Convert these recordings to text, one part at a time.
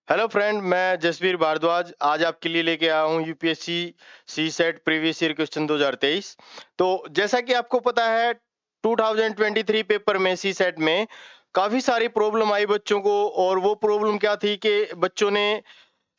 Hello friend, मैं जसवीर भारद्वाज आज आपके लिए लेके आया हूँ UPSC CSAT previous year question 2023। तो जैसा कि आपको पता है 2023 पेपर में सी सेट में काफी सारी प्रॉब्लम आई बच्चों को। और वो प्रॉब्लम क्या थी कि बच्चों ने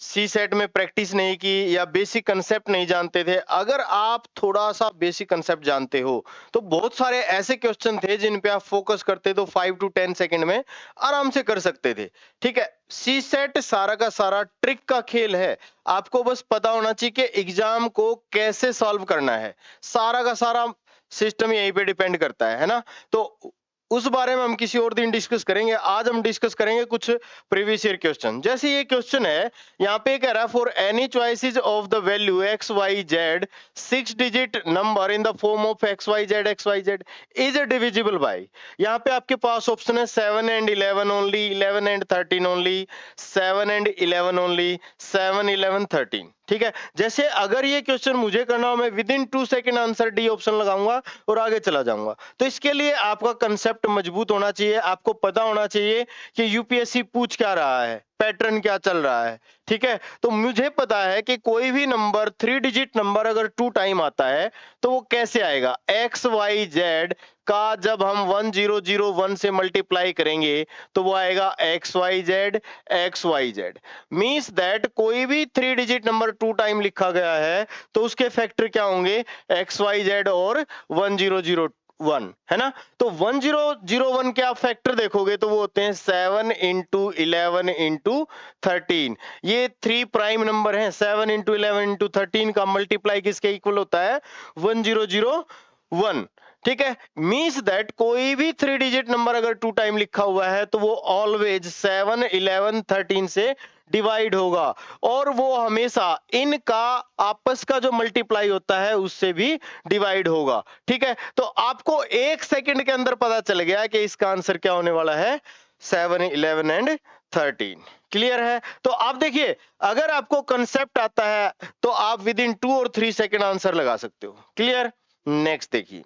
सी सेट में प्रैक्टिस नहीं की या बेसिक कंसेप्ट नहीं जानते थे। अगर आप थोड़ा सा बेसिक कंसेप्ट जानते हो तो बहुत सारे ऐसे क्वेश्चन थे जिन पे आप फोकस करते तो 5 to 10 सेकंड में आराम से कर सकते थे। ठीक है, सी सेट सारा का सारा ट्रिक का खेल है। आपको बस पता होना चाहिए कि एग्जाम को कैसे सॉल्व करना है। सारा का सारा सिस्टम यहीं पे डिपेंड करता है ना। तो उस बारे में हम किसी और दिन डिस्कस करेंगे। आज हम डिस्कस करेंगे कुछ प्रीवियस ईयर क्वेश्चन। जैसे ये क्वेश्चन है, यहाँ पे कह रहा है for any choices of the value X Y Z 6 digit number in the form of X Y Z is divisible by. यहाँ पे आपके पास ऑप्शन है 7 and 11 only, 11 and 13 only, 7 and 11 only, 7, 11, 13। ठीक है, जैसे अगर ये क्वेश्चन मुझे करना हो मैं with in 2 second answer D option लगाऊंगा और आगे चला जाऊंगा। तो इसके लिए आपका कंसेप्ट मजबूत होना चाहिए। आपको पता होना चाहिए कि यूपीएससी पूछ क्या रहा है, पैटर्न क्या चल रहा है। ठीक है, तो मुझे पता है कि कोई भी नंबर 3 डिजिट नंबर अगर 2 टाइम आता है तो वो कैसे आएगा। एक्स वाई जेड का जब हम 1001 से मल्टीप्लाई करेंगे तो वो आएगा X Y Z. Means that कोई भी 3 डिजिट नंबर 2 टाइम लिखा गया है तो उसके फैक्टर क्या होंगे, एक्स वाई जेड और 1001, है ना। तो 1001 के आप फैक्टर देखोगे तो वो होते हैं 7 इंटू 11 इंटू 13। ये 3 प्राइम नंबर है। 7 इंटू 11 इंटू 13 का मल्टीप्लाई किसके इक्वल होता है, 1001। ठीक है, मीन्स दैट कोई भी 3 डिजिट नंबर अगर 2 टाइम लिखा हुआ है तो वो ऑलवेज 7, 11, 13 से डिवाइड होगा। और वो हमेशा इनका आपस का जो मल्टीप्लाई होता है उससे भी डिवाइड होगा। ठीक है, तो आपको 1 सेकंड के अंदर पता चल गया कि इसका आंसर क्या होने वाला है, 7, 11 एंड 13। क्लियर है। तो आप देखिए, अगर आपको कंसेप्ट आता है तो आप विद इन 2 और 3 सेकंड आंसर लगा सकते हो। क्लियर। नेक्स्ट देखिए,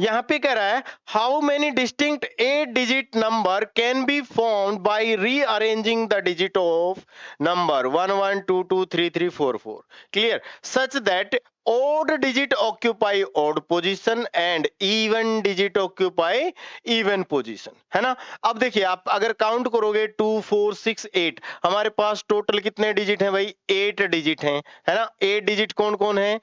यहां पे कह रहा है how many distinct 8 digit number can be formed by rearranging the digit of number 1 1 2 2 3 3 4 4 clear such that odd digit occupy odd position and even digit occupy even position, है ना। अब देखिए, आप अगर काउंट करोगे 2 4 6 8, हमारे पास टोटल कितने डिजिट हैं भाई, 8 डिजिट हैं, है ना। 8 डिजिट कौन कौन है,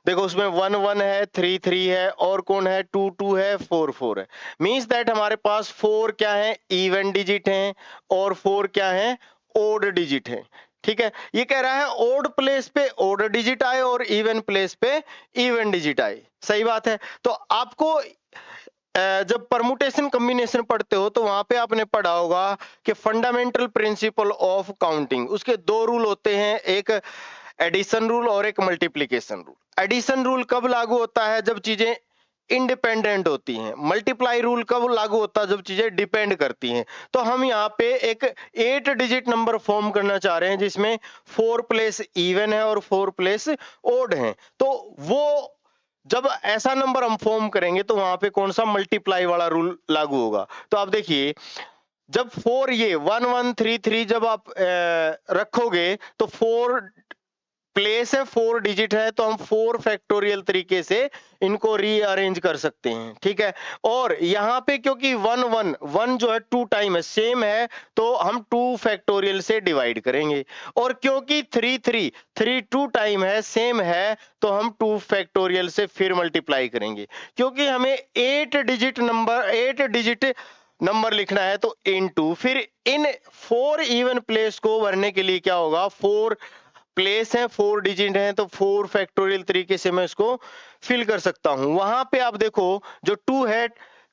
देखो उसमें 1 1 है, 3 3 है, और कौन है, 2 2 है, 4 4 है। मींस दैट हमारे पास 4 क्या है, इवन डिजिट हैं, और 4 क्या है, ओड डिजिट है। ठीक है, ये कह रहा है ओड प्लेस पे ओड डिजिट आए और इवन प्लेस पे इवन डिजिट आए। सही बात है। तो आपको जब परमुटेशन कॉम्बिनेशन पढ़ते हो तो वहां पे आपने पढ़ा होगा कि फंडामेंटल प्रिंसिपल ऑफ काउंटिंग, उसके 2 रूल होते हैं, एक एडिशन रूल और एक मल्टीप्लीकेशन रूल। एडिशन रूल कब लागू होता है, जब चीजें इंडिपेंडेंट होती हैं। मल्टीप्लाई रूल कब लागू होता है, जब चीजें डिपेंड करती हैं। तो हम यहाँ पे एक 8 डिजिट नंबर फॉर्म करना चाह रहे हैं जिसमें 4 प्लेस इवन है और 4 प्लेस ओड है। तो वो जब ऐसा नंबर हम फॉर्म करेंगे तो वहां पे कौन सा मल्टीप्लाई वाला रूल लागू होगा। तो आप देखिए, जब 4 ये 1 1 3 3 जब आप रखोगे तो 4 प्लेस है, 4 डिजिट है, तो हम 4 फैक्टोरियल तरीके से इनको रीअरेंज कर सकते हैं। ठीक है, और यहाँ पे क्योंकि 1 1 1 जो है 2 टाइम है, सेम है, तो हम 2 फैक्टोरियल से डिवाइड करेंगे। और क्योंकि 3 3 3 2 टाइम है, सेम है, तो हम 2 फैक्टोरियल से फिर मल्टीप्लाई करेंगे। क्योंकि हमें 8 डिजिट नंबर लिखना है तो इनटू, फिर इन 4 इवन प्लेस को भरने के लिए क्या होगा, 4 प्लेस है, 4 डिजिट है, तो 4 फैक्टोरियल तरीके से मैं इसको फिल कर सकता हूं। वहां पे आप देखो जो 2 है,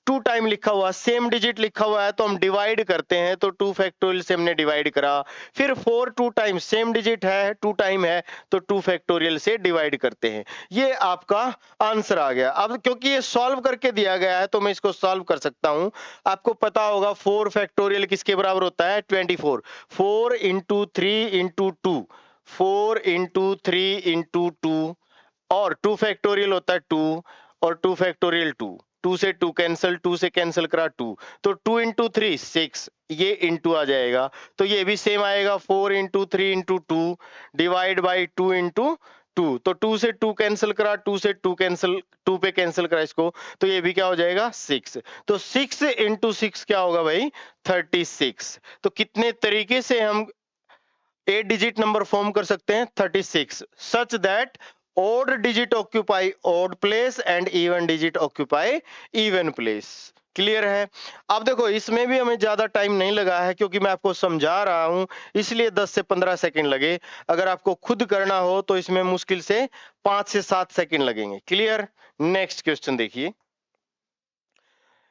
2 टाइम लिखा हुआ, सेम डिजिट लिखा हुआ है, तो हम डिवाइड करते हैं, तो 2 फैक्टोरियल से हमने डिवाइड करा। फिर 4 2 टाइम सेम डिजिट है, 2 टाइम है, तो 2 फैक्टोरियल से डिवाइड करते हैं। ये आपका आंसर आ गया। अब क्योंकि ये सॉल्व करके दिया गया है तो मैं इसको सॉल्व कर सकता हूं। आपको पता होगा 4 फैक्टोरियल किसके बराबर होता है, 24। 4 इंटू 3 इंटू 2, 4 इंटू 3 इंटू 2, और 2 फैक्टोरियल होता है 2, और 2 फैक्टोरियल 2, 2 से 2 कैंसिल, 2 से कैंसिल करा 2, तो 2 इंटू 3 6, ये इंटू आ जाएगा, तो ये भी सेम आएगा 4 into 3 into 2 divide by 2 into 2, तो 2 से 2 कैंसिल करा, 2 से 2 कैंसिल, 2 पे कैंसिल करा इसको, तो ये भी क्या हो जाएगा 6, तो 6 इंटू 6 क्या होगा भाई 36। तो कितने तरीके से हम 8 डिजिट नंबर फॉर्म कर सकते हैं 36, such that odd digit occupy odd place and even digit occupy even place। Clear है? अब देखो इसमें भी हमें ज्यादा टाइम नहीं लगा है क्योंकि मैं आपको समझा रहा हूं, इसलिए 10 से 15 सेकंड लगे। अगर आपको खुद करना हो तो इसमें मुश्किल से 5 से 7 सेकंड लगेंगे। क्लियर? नेक्स्ट क्वेश्चन देखिए,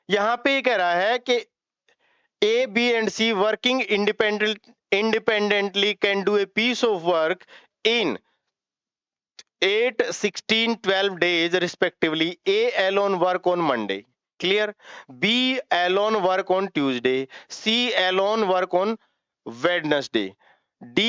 यहां पे कह रहा है कि A, B and C working independently can do a piece of work in 8, 16, 12 days respectively. A alone work on Monday. Clear? B alone work on Tuesday. C alone work on Wednesday. D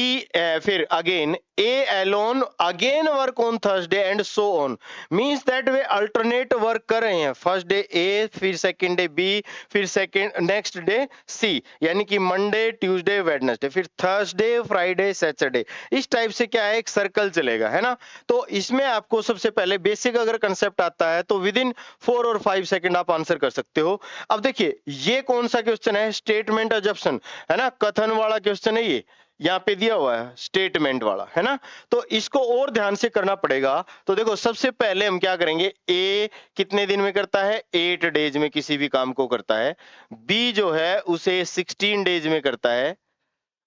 फिर again A alone again work on Thursday and so on. Means that way alternate work कर रहे हैं, first day A, फिर second day B, फिर second next day C, यानी कि Monday, Tuesday, Wednesday, फिर Thursday, Friday, Saturday. इस type से क्या है, एक सर्कल चलेगा, है ना। तो इसमें आपको सबसे पहले बेसिक अगर कंसेप्ट आता है तो विद इन 4 और 5 सेकंड आप आंसर कर सकते हो। अब देखिए ये कौन सा क्वेश्चन है, स्टेटमेंट अजप्शन, है ना, कथन वाला क्वेश्चन है ये, यहाँ पे दिया हुआ है स्टेटमेंट वाला, है ना। तो इसको और ध्यान से करना पड़ेगा। तो देखो सबसे पहले हम क्या करेंगे, ए कितने दिन में करता है, 8 डेज में किसी भी काम को करता है। बी जो है उसे 16 डेज में करता है,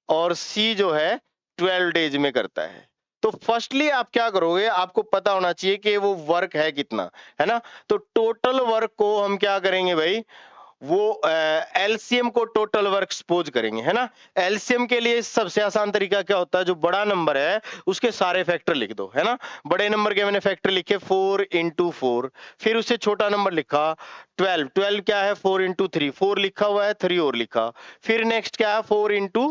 और सी जो है 12 डेज में करता है। तो फर्स्टली आप क्या करोगे, आपको पता होना चाहिए कि वो वर्क है कितना, है ना। तो टोटल वर्क को हम क्या करेंगे भाई, वो एलसीएम को टोटल वर्क सपोज करेंगे, है ना। एलसीएम के लिए सबसे आसान तरीका क्या होता है, जो बड़ा नंबर है उसके सारे फैक्टर लिख दो, है ना। बड़े नंबर के मैंने फैक्टर लिखे 4 इंटू 4, फिर उससे छोटा नंबर लिखा 12, 12 क्या है 4 इंटू 3, 4 लिखा हुआ है 3 और लिखा, फिर नेक्स्ट क्या है 4 इंटू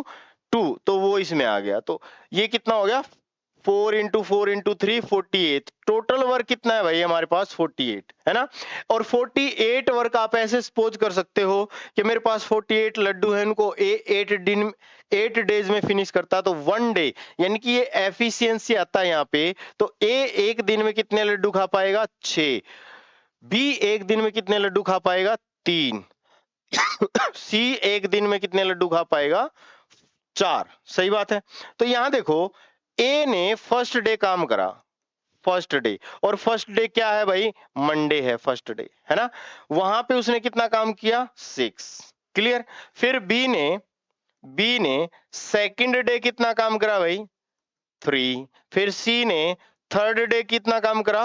2, तो वो इसमें आ गया। तो ये कितना हो गया 4 इंटू 4 इंटू 3 48। टोटल वर्क कितना है भाई हमारे पास 48, है ना। और 48 वर्क आप ऐसे सपोज कर सकते हो कि मेरे पास 48 लड्डू है, उनको 8 डेज में फिनिश करता, तो 1 डे, यानी कि ये एफिशिएंसी आता है यहाँ पे। तो ए एक दिन में कितने लड्डू खा पाएगा 6, बी एक दिन में कितने लड्डू खा पाएगा 3, सी एक दिन में कितने लड्डू खा पाएगा 4। सही बात है। तो यहां देखो ए ने फर्स्ट डे काम करा, फर्स्ट डे, और फर्स्ट डे क्या है भाई, मंडे है फर्स्ट डे, है ना। वहां पे उसने कितना काम किया 6। क्लियर? फिर बी ने सेकंड डे कितना काम करा भाई 3, फिर सी ने थर्ड डे कितना काम करा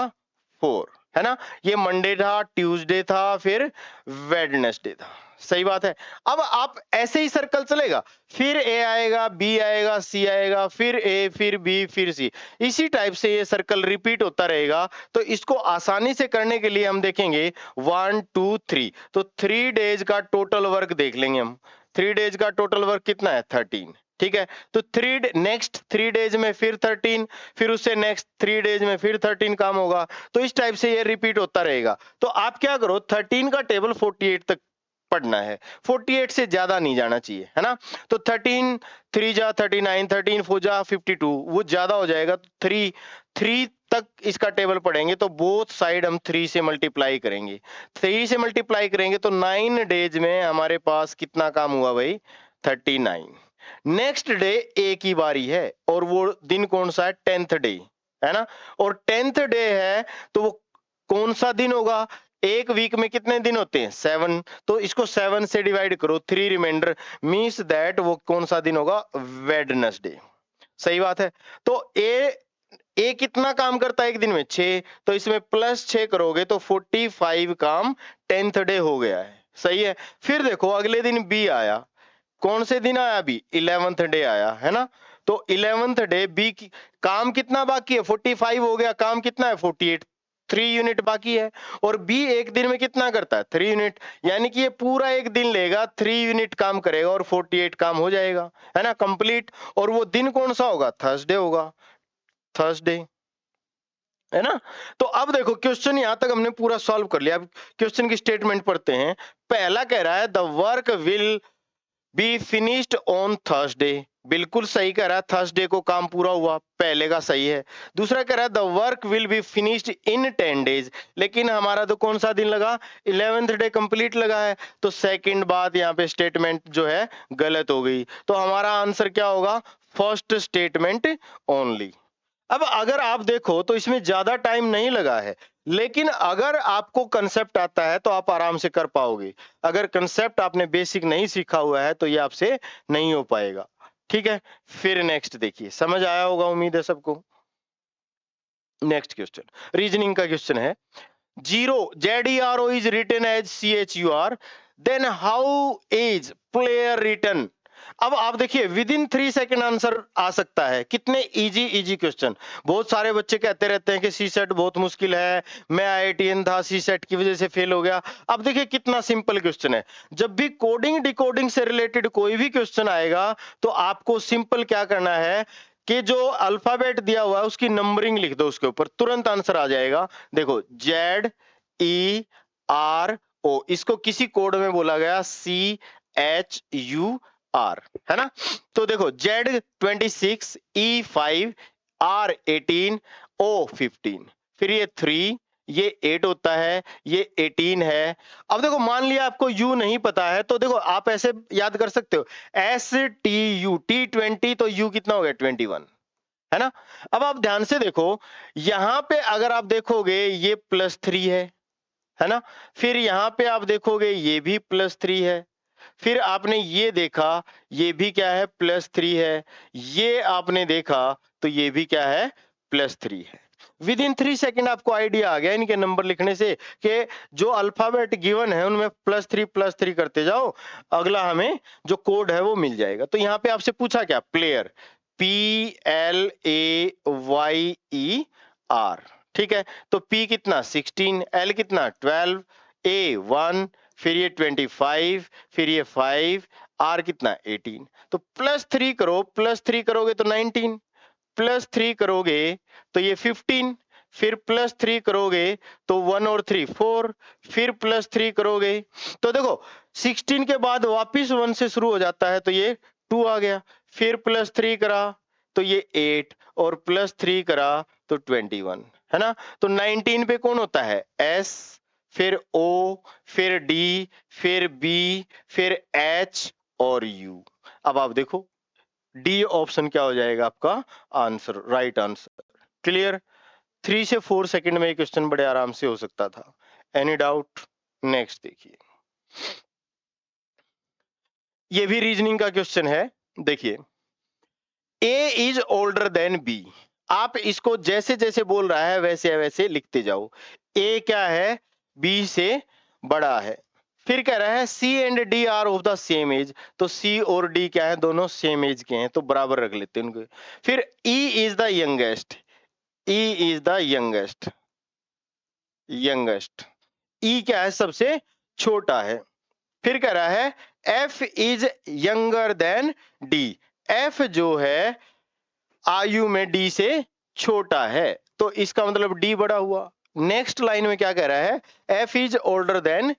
4, है ना। ये मंडे था, ट्यूसडे था, फिर वेडनेसडे था। सही बात है। अब आप ऐसे ही सर्कल चलेगा, फिर ए आएगा, बी आएगा, सी आएगा, फिर ए, फिर बी, फिर सी, इसी टाइप से ये सर्कल रिपीट होता रहेगा। तो इसको आसानी से करने के लिए हम देखेंगे 1 2 3, तो 3 डेज का टोटल वर्क देख लेंगे हम। 3 डेज का टोटल वर्क कितना है 13, ठीक है। तो नेक्स्ट 3 डेज में फिर 13, फिर उससे नेक्स्ट 3 डेज में फिर 13 काम होगा। तो इस टाइप से ये रिपीट होता रहेगा। तो आप क्या करो, 13 का टेबल 48 तक पढ़ना है, 48 से ज्यादा नहीं जाना चाहिए, है ना। तो 13 3 जा 39, 13 4 जा 52, वो ज्यादा हो जाएगा। तो 3 तक इसका टेबल पढ़ेंगे, तो बोथ साइड हम 3 से मल्टीप्लाई करेंगे। 3 से मल्टीप्लाई करेंगे तो 9 डेज में हमारे पास कितना काम हुआ भाई 39। नेक्स्ट डे ए की बारी है, और वो दिन कौन सा है 10th डे, है ना। और 10th डे है तो वो कौन सा दिन होगा, एक वीक में कितने दिन होते हैं 7, तो इसको 7 से डिवाइड करो, 3 रिमाइंडर, मींस दैट वो कौन सा दिन होगा वेडनेसडे। सही बात है। तो ए कितना काम करता है एक दिन में 6, तो इसमें प्लस 6 करोगे तो 45 काम 10th डे हो गया है। सही है। फिर देखो अगले दिन बी आया, कौन से दिन आया अभी 11th डे आया, है ना। तो 11th डे बी की काम कितना बाकी है 45 हो गया, काम कितना है 48, 3 यूनिट बाकी है। और बी एक दिन में कितना करता है 3 यूनिट, यानी कि ये पूरा एक दिन लेगा, 3 यूनिट काम करेगा और 48 काम हो जाएगा, है ना, कंप्लीट। और वो दिन कौन सा होगा थर्सडे होगा, थर्सडे, है ना। तो अब देखो क्वेश्चन यहां तक हमने पूरा सॉल्व कर लिया। अब क्वेश्चन की स्टेटमेंट पढ़ते हैं। पहला कह रहा है the work will be finished on Thursday, बिल्कुल सही कह रहा है, थर्सडे को काम पूरा हुआ, पहले का सही है। दूसरा कह रहा है the work will be finished in 10 days, लेकिन हमारा तो कौन सा दिन लगा, 11th डे कंप्लीट लगा है, तो सेकंड बात यहाँ पे स्टेटमेंट जो है गलत हो गई। तो हमारा आंसर क्या होगा, फर्स्ट स्टेटमेंट ओनली। अब अगर आप देखो तो इसमें ज्यादा टाइम नहीं लगा है, लेकिन अगर आपको कंसेप्ट आता है तो आप आराम से कर पाओगे। अगर कंसेप्ट आपने बेसिक नहीं सीखा हुआ है तो ये आपसे नहीं हो पाएगा। ठीक है, फिर नेक्स्ट देखिए, समझ आया होगा उम्मीद है सबको। नेक्स्ट क्वेश्चन रीजनिंग का क्वेश्चन है। Zero ZERO is written as CHUR, then how is player written? अब आप देखिए विद इन 3 सेकेंड आंसर आ सकता है। कितने इजी क्वेश्चन। बहुत सारे बच्चे कहते रहते हैं कि सी सेट बहुत मुश्किल है, मैं IITN था, सी सेट की वजह से फेल हो गया। अब देखिए कितना सिंपल क्वेश्चन है। जब भी कोडिंग डिकोडिंग से रिलेटेड कोई भी क्वेश्चन आएगा तो आपको सिंपल क्या करना है कि जो अल्फाबेट दिया हुआ है उसकी नंबरिंग लिख दो उसके ऊपर, तुरंत आंसर आ जाएगा। देखो ZERO, इसको किसी कोड में बोला गया CHUR, है ना। तो देखो Z26, E5, R18, O15, फिर ये 3, ये 8 होता है, ये 18 है। अब देखो मान लिया आपको U नहीं पता है तो देखो आप ऐसे याद कर सकते हो, STU, T20 तो U कितना हो गया 21, है ना। अब आप ध्यान से देखो यहां पे अगर आप देखोगे ये +3 है ना। फिर यहां पे आप देखोगे ये भी +3 है। फिर आपने ये देखा ये भी क्या है +3 है। ये आपने देखा तो ये भी क्या है +3 है। विद इन 3 सेकेंड आपको आइडिया आ गया इनके नंबर लिखने से कि जो अल्फाबेट गिवन है उनमें +3 करते जाओ, अगला हमें जो कोड है वो मिल जाएगा। तो यहाँ पे आपसे पूछा क्या, प्लेयर, PLAYER, ठीक है। तो P कितना 16, L कितना 12, A 1, फिर ये 25, फिर ये 5, R कितना 18। तो +3 करो, +3 करोगे तो 19, +3 करोगे तो ये 15, फिर +3 करोगे तो 1 और 3 4, फिर +3 करोगे तो देखो 16 के बाद वापिस 1 से शुरू हो जाता है तो ये 2 आ गया, फिर +3 करा तो ये 8 और +3 करा तो 21, है ना। तो 19 पे कौन होता है, S, फिर O, फिर D, फिर B, फिर H और U। अब आप देखो डी ऑप्शन क्या हो जाएगा आपका आंसर, राइट आंसर। क्लियर, 3 से 4 सेकंड में ये क्वेश्चन बड़े आराम से हो सकता था। Any doubt. नेक्स्ट देखिए, ये भी रीजनिंग का क्वेश्चन है। देखिए ए इज ओल्डर देन बी, आप इसको जैसे जैसे बोल रहा है वैसे वैसे लिखते जाओ। ए क्या है, बी से बड़ा है। फिर कह रहा है C and D are of the same age, तो सी और डी क्या है, दोनों सेम एज के हैं तो बराबर रख लेते हैं उनको। फिर E is the youngest, E is the youngest, youngest, E क्या है, सबसे छोटा है। फिर कह रहा है F is younger than D, F जो है आयु में डी से छोटा है तो इसका मतलब डी बड़ा हुआ। नेक्स्ट लाइन में क्या कह रहा है, एफ इज ओल्डर देन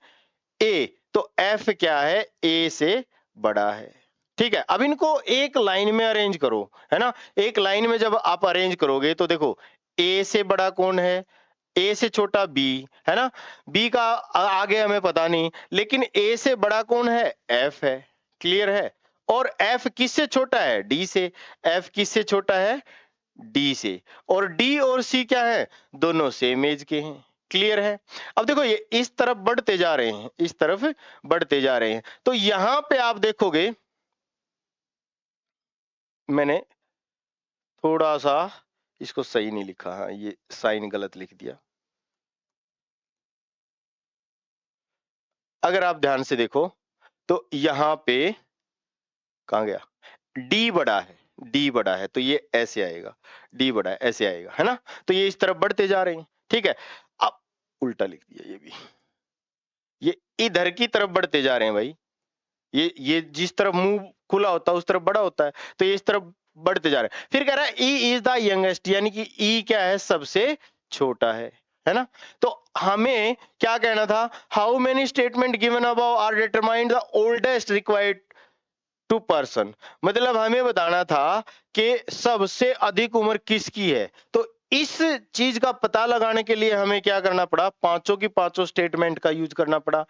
ए, तो एफ क्या है, ए से बड़ा है। ठीक है, अब इनको एक लाइन में अरेंज करो, है ना। एक लाइन में जब आप अरेंज करोगे तो देखो ए से बड़ा कौन है, ए से छोटा बी, है ना। बी का आगे हमें पता नहीं, लेकिन ए से बड़ा कौन है, एफ है। क्लियर है। और एफ किससे छोटा है, डी से, एफ किससे छोटा है, डी से। और डी और सी क्या है, दोनों सेम एज के हैं। क्लियर है। अब देखो ये इस तरफ बढ़ते जा रहे हैं, इस तरफ बढ़ते जा रहे हैं, तो यहां पे आप देखोगे मैंने थोड़ा सा इसको सही नहीं लिखा, हाँ ये साइन गलत लिख दिया। अगर आप ध्यान से देखो तो यहां पे कहां गया, डी बड़ा है, डी बड़ा है तो ये ऐसे आएगा, डी बड़ा है ऐसे आएगा, है ना। तो ये इस तरफ बढ़ते जा रहे हैं। ठीक है, अब उल्टा लिख दिया ये भी, ये इधर की तरफ बढ़ते जा रहे हैं भाई। ये जिस तरफ मुंह खुला होता है उस तरफ बड़ा होता है, तो ये इस तरफ बढ़ते जा रहे हैं। फिर कह रहा है ई इज द यंगेस्ट, यानी कि ई क्या है, सबसे छोटा है ना। तो हमें क्या कहना था, how many statement given above are determined the oldest required to person, मतलब हमें बताना था कि सबसे अधिक उम्र किसकी है। तो इस चीज का पता लगाने के लिए हमें क्या करना पड़ा, पांचों की पांचों स्टेटमेंट का यूज करना पड़ा।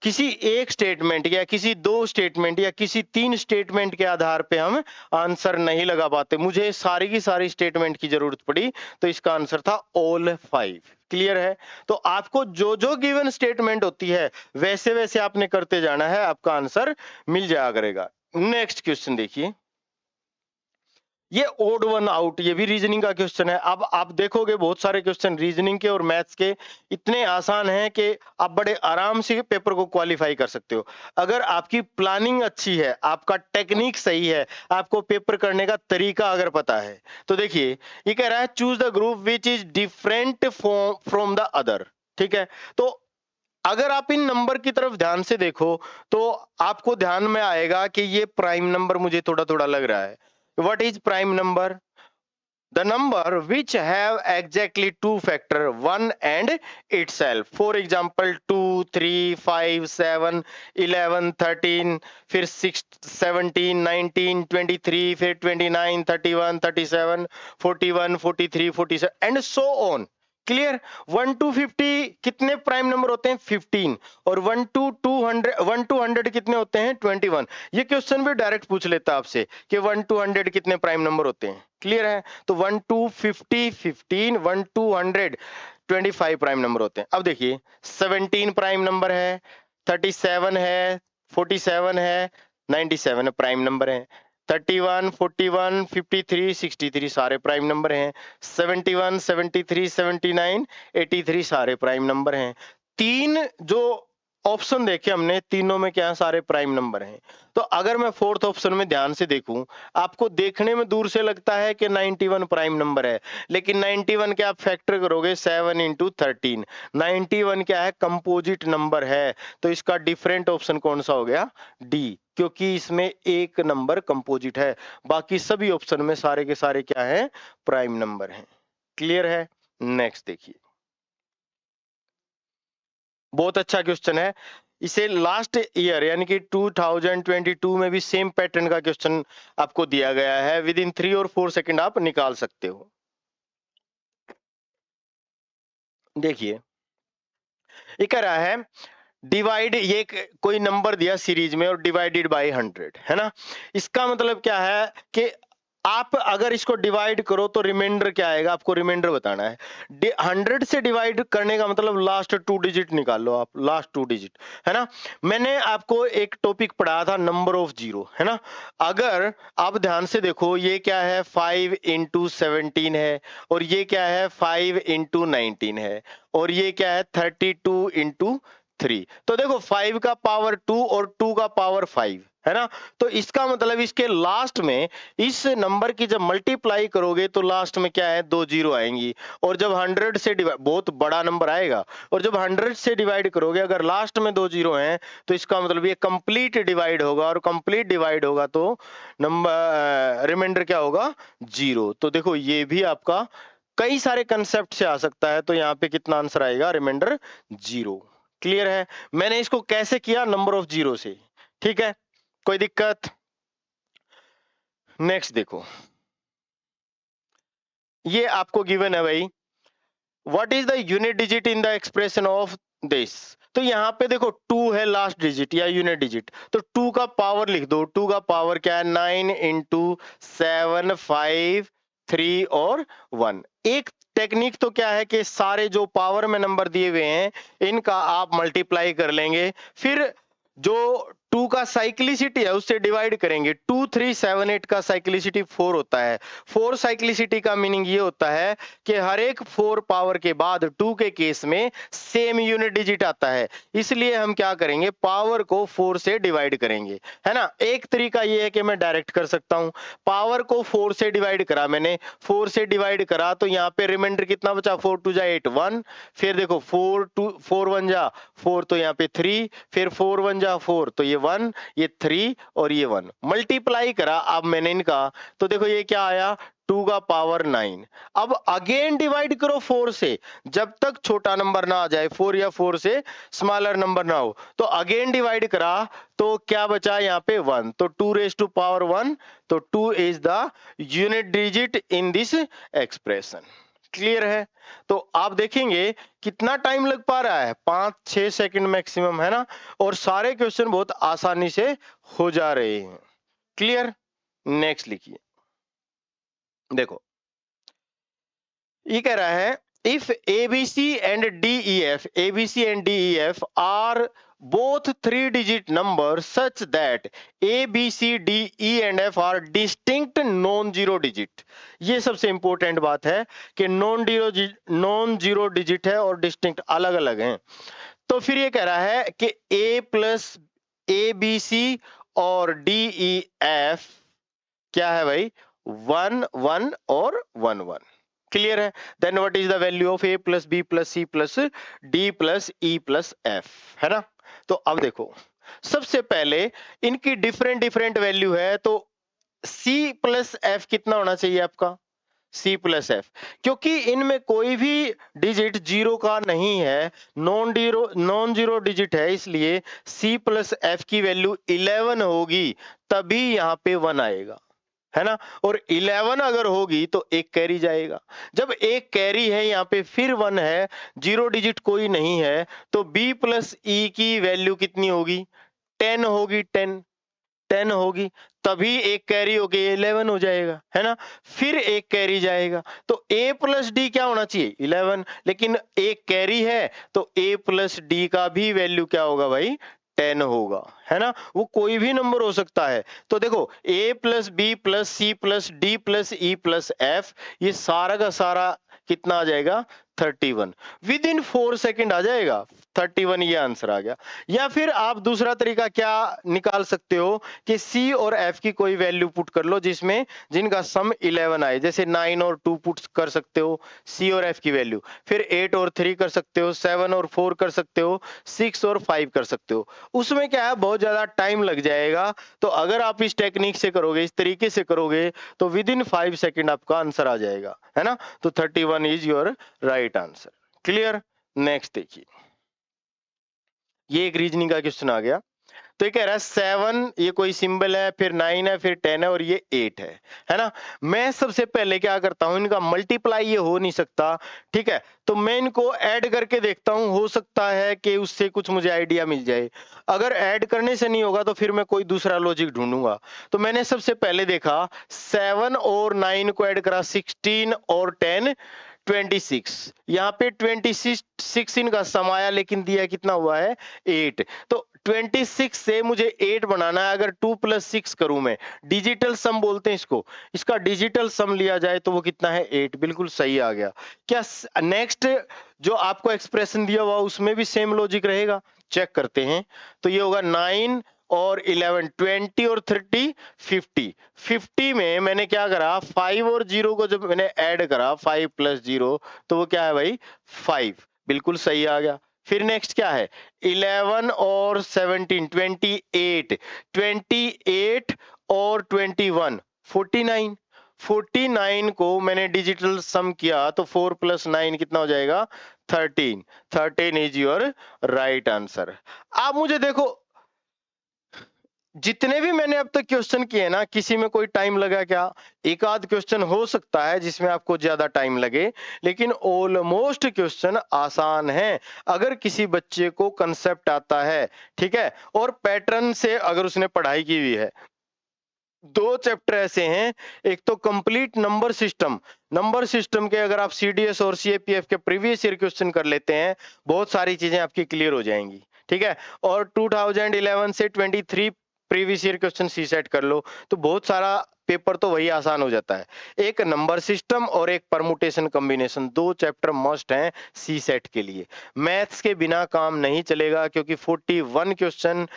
किसी एक स्टेटमेंट या किसी दो स्टेटमेंट या किसी तीन स्टेटमेंट के आधार पे हम आंसर नहीं लगा पाते, मुझे सारी की सारी स्टेटमेंट की जरूरत पड़ी, तो इसका आंसर था ऑल 5। क्लियर है। तो आपको जो जो गिवन स्टेटमेंट होती है वैसे वैसे आपने करते जाना है, आपका आंसर मिल जाया करेगा। नेक्स्ट क्वेश्चन देखिए, ये ओड वन आउट, ये भी रीजनिंग का क्वेश्चन है। अब आप देखोगे बहुत सारे क्वेश्चन रीजनिंग के और मैथ्स के इतने आसान हैं कि आप बड़े आराम से पेपर को क्वालिफाई कर सकते हो। अगर आपकी प्लानिंग अच्छी है, आपका टेक्निक सही है, आपको पेपर करने का तरीका अगर पता है, तो देखिए ये कह रहा है choose the group which is different from the other. ठीक है, तो अगर आप इन नंबर की तरफ ध्यान से देखो तो आपको ध्यान में आएगा कि ये प्राइम नंबर मुझे थोड़ा थोड़ा लग रहा है। What is prime number? The number which have exactly two factor, one and itself. For example, 2, 3, 5, 7, 11, 13, फिर 6, 17, 19, 23, फिर 29, 31, 37, 41, 43, 47 and so on. Clear. 1 to 50 कितने प्राइम नंबर होते हैं, 15। और 1 to 100 कितने होते हैं, 21। ये क्वेश्चन भी डायरेक्ट पूछ लेता है आपसे कि 1 to 100 कितने प्राइम नंबर होते हैं। क्लियर है। तो 1 to 50 15, 1 to 100 25 प्राइम नंबर होते हैं। अब देखिए 17 प्राइम नंबर है, 37 है, 47 है, 97 प्राइम नंबर है, 31, 41, 53, 63 सारे प्राइम नंबर हैं, 71, 73, 79, 83 सारे प्राइम नंबर हैं। तीन जो ऑप्शन देखे हमने, तीनों में क्या सारे प्राइम नंबर हैं। तो अगर मैं फोर्थ ऑप्शन में ध्यान से देखूं, आपको देखने में दूर से लगता है कि 91 प्राइम नंबर है, लेकिन 91 के आप फैक्टर करोगे 7 इंटू 13, 91 क्या है, कंपोजिट नंबर है। तो इसका डिफरेंट ऑप्शन कौन सा हो गया, डी, क्योंकि इसमें एक नंबर कंपोजिट है, बाकी सभी ऑप्शन में सारे के सारे क्या है, प्राइम नंबर हैं। क्लियर है। नेक्स्ट देखिए, बहुत अच्छा क्वेश्चन है। इसे लास्ट ईयर यानी कि 2022 में भी सेम पैटर्न का क्वेश्चन आपको दिया गया है। विद इन 3 और 4 सेकंड आप निकाल सकते हो। देखिए ये कह रहा है डिवाइड, ये कोई नंबर दिया सीरीज में और डिवाइडेड बाय 100 है ना। इसका मतलब क्या है कि आप अगर इसको डिवाइड करो तो रिमाइंडर क्या आएगा, आपको रिमाइंडर बताना है। 100 से डिवाइड करने का मतलब लास्ट 2 डिजिट निकाल लो आप, लास्ट 2 डिजिट है ना। मैंने आपको एक टॉपिक पढ़ाया था नंबर ऑफ जीरो, है ना। अगर आप ध्यान से देखो, ये क्या है 5 इंटू 17 है, और ये क्या है 5 इंटू 19 है, और ये क्या है 32 इंटू 3। तो देखो 5 का पावर 2 और 2 का पावर 5 है ना। तो इसका मतलब इसके लास्ट में इस नंबर की जब मल्टीप्लाई करोगे तो लास्ट में क्या है, 2 जीरो आएंगी। और जब 100 से डिवाइड, बहुत बड़ा नंबर आएगा, और जब 100 से डिवाइड करोगे अगर लास्ट में 2 जीरो हैं तो इसका मतलब ये कंप्लीट डिवाइड होगा, और कंप्लीट डिवाइड होगा तो नंबर रिमाइंडर क्या होगा, 0। तो देखो ये भी आपका कई सारे कंसेप्ट से आ सकता है। तो यहाँ पे कितना आंसर आएगा, रिमाइंडर 0। क्लियर है। मैंने इसको कैसे किया, नंबर ऑफ जीरो से। ठीक है, कोई दिक्कत। नेक्स्ट देखो, ये आपको गिवन है भाई, what is the unit digit in the expression of this. तो यहाँ पे देखो 2 है लास्ट डिजिट या यूनिट डिजिट, तो 2 का पावर लिख दो। 2 का पावर क्या है, 9 इंटू 7, 5, 3 और 1। एक टेक्निक तो क्या है कि सारे जो पावर में नंबर दिए हुए हैं इनका आप मल्टीप्लाई कर लेंगे, फिर जो 2 का साइक्लिसिटी है उससे डिवाइड करेंगे। 2, 3, 7, 8 का साइक्लिसिटी 4 होता है। 4 साइक्लिसिटी का मीनिंग ये होता है कि हर एक 4 पावर के बाद 2 के केस में सेम यूनिट डिजिट आता है, इसलिए हम क्या करेंगे, पावर को 4 से डिवाइड करेंगे, है ना। एक तरीका ये है कि मैं डायरेक्ट कर सकता हूं, पावर को 4 से डिवाइड करा मैंने, 4 से डिवाइड करा तो यहाँ पे रिमाइंडर कितना बचा, 4 2 जा 8 1, फिर देखो 4 1 जा 4 तो यहाँ पे 3, फिर 4 1 जा 4 तो ये 1, ये 3 और ये 1 मल्टीप्लाई करा। अब मैंने इनका तो देखो ये क्या आया 2 का पावर 9। अब अगेन डिवाइड करो 4 से, जब तक छोटा नंबर ना आ जाए 4 या 4 से स्मॉलर नंबर ना हो। तो अगेन डिवाइड करा तो क्या बचा यहाँ पे 1, तो 2 रेज टू पावर 1, तो 2 is the unit digit in this expression. Clear है? तो आप देखेंगे कितना टाइम लग पा रहा है, 5-6 सेकंड मैक्सिमम, है ना। और सारे क्वेश्चन बहुत आसानी से हो जा रहे हैं। क्लियर? नेक्स्ट लिखिए, देखो ये कह रहा है if ABC and DEF are both 3 digit numbers such that A, B, C, D, E and F are distinct non-zero digit। ये सबसे इंपॉर्टेंट बात है कि नॉन जीरो डिजिट है और डिस्टिंक्ट अलग अलग हैं। तो फिर ये कह रहा है कि A प्लस ABC और DEF क्या है भाई 1 1 और 1 1। क्लियर है? Then what is the value of A plus B plus C plus D plus E plus F, है ना। तो अब देखो सबसे पहले इनकी डिफरेंट डिफरेंट वैल्यू है, तो C प्लस F कितना होना चाहिए आपका C प्लस F, क्योंकि इनमें कोई भी डिजिट जीरो का नहीं है, नॉन जीरो डिजिट है, इसलिए C प्लस F की वैल्यू 11 होगी, तभी यहां पे 1 आएगा, है ना। और 11 अगर होगी तो एक कैरी जाएगा। जब एक कैरी है यहाँ पे फिर 1 है, जीरो डिजिट कोई नहीं है, तो B प्लस E की वैल्यू कितनी होगी 10 होगी, 10 होगी, तभी एक कैरी होके 11 हो जाएगा, है ना। फिर एक कैरी जाएगा तो A प्लस डी क्या होना चाहिए 11, लेकिन एक कैरी है तो A प्लस डी का भी वैल्यू क्या होगा भाई 10 होगा, है ना। वो कोई भी नंबर हो सकता है। तो देखो A plus B plus C plus D plus E plus F, ये सारा का सारा कितना आ जाएगा 31, विद इन 4 सेकेंड आ जाएगा 31, ये आंसर आ गया। या फिर आप दूसरा तरीका क्या निकाल सकते हो कि C और F की कोई वैल्यू पुट कर लो जिसमें जिनका सम 11 आए, जैसे 9 और 2 पुट कर सकते हो C और F की वैल्यू, फिर 8 और 3 कर सकते हो, 7 और 4 कर सकते हो, 6 और 5 कर सकते हो। उसमें क्या है बहुत ज्यादा टाइम लग जाएगा, तो अगर आप इस टेक्निक से करोगे, इस तरीके से करोगे, तो विद इन 5 सेकेंड आपका आंसर आ जाएगा, है ना। तो 31 is your right answer. Clear? Next देखिए, ये एक रीजनिंग का क्वेश्चन आ गया। तो ये कह रहा है 7, ये कोई सिंबल है, फिर 9 है, फिर 10 है और ये 8 है ना। मैं सबसे पहले क्या करता हूं, इनका मल्टीप्लाई ये हो नहीं सकता, ठीक है, तो मैं इनको ऐड करके देखता हूं, हो सकता है कि उससे कुछ मुझे आइडिया मिल जाए। अगर ऐड करने से नहीं होगा तो फिर मैं कोई दूसरा लॉजिक ढूंढूंगा। तो मैंने सबसे पहले देखा 7 और 9 को ऐड करा, 16 और 10 26, यहाँ पे 26 इनका सम आया, लेकिन दिया कितना हुआ है 8। तो 26 से मुझे 8 बनाना है। अगर 2 प्लस 6 करूं मैं, डिजिटल सम बोलते हैं इसको, इसका डिजिटल सम लिया जाए तो वो कितना है 8। बिल्कुल सही आ गया। क्या नेक्स्ट जो आपको एक्सप्रेशन दिया हुआ उसमें भी सेम लॉजिक रहेगा? चेक करते हैं। तो ये होगा 9 और 11, 20 और 30 50। 50 में मैंने क्या करा 5 और 0 को जब मैंने ऐड करा 5 प्लस 0, तो वो क्या है भाई 5। बिल्कुल सही आ गया। फिर नेक्स्ट क्या है 11 और 17 28, 28 और 21 49। 49 को मैंने डिजिटल सम किया तो 4 प्लस 9 कितना हो जाएगा 13। 13 इज योर राइट आंसर। आप मुझे देखो जितने भी मैंने अब तक क्वेश्चन किए ना, किसी में कोई टाइम लगा क्या? एक आध क्वेश्चन हो सकता है जिसमें आपको ज्यादा टाइम लगे, लेकिन ऑलमोस्ट क्वेश्चन आसान है अगर किसी बच्चे को कंसेप्ट आता है, ठीक है, और पैटर्न से अगर उसने पढ़ाई की हुई है। 2 चैप्टर ऐसे हैं, एक तो कंप्लीट नंबर सिस्टम के अगर आप सीडीएस और सीएपीएफ के प्रीवियस ईयर क्वेश्चन कर लेते हैं, बहुत सारी चीजें आपकी क्लियर हो जाएंगी, ठीक है। और 2011 से 23 प्रीवियस ईयर क्वेश्चन सी सेट कर लो, तो बहुत सारा पेपर तो वही आसान हो जाता है। एक नंबर सिस्टम और एक परमुटेशन कॉम्बिनेशन, 2 चैप्टर मस्ट हैं सी सेट के लिए। मैथ्स के बिना काम नहीं चलेगा, क्योंकि 41 क्वेश्चन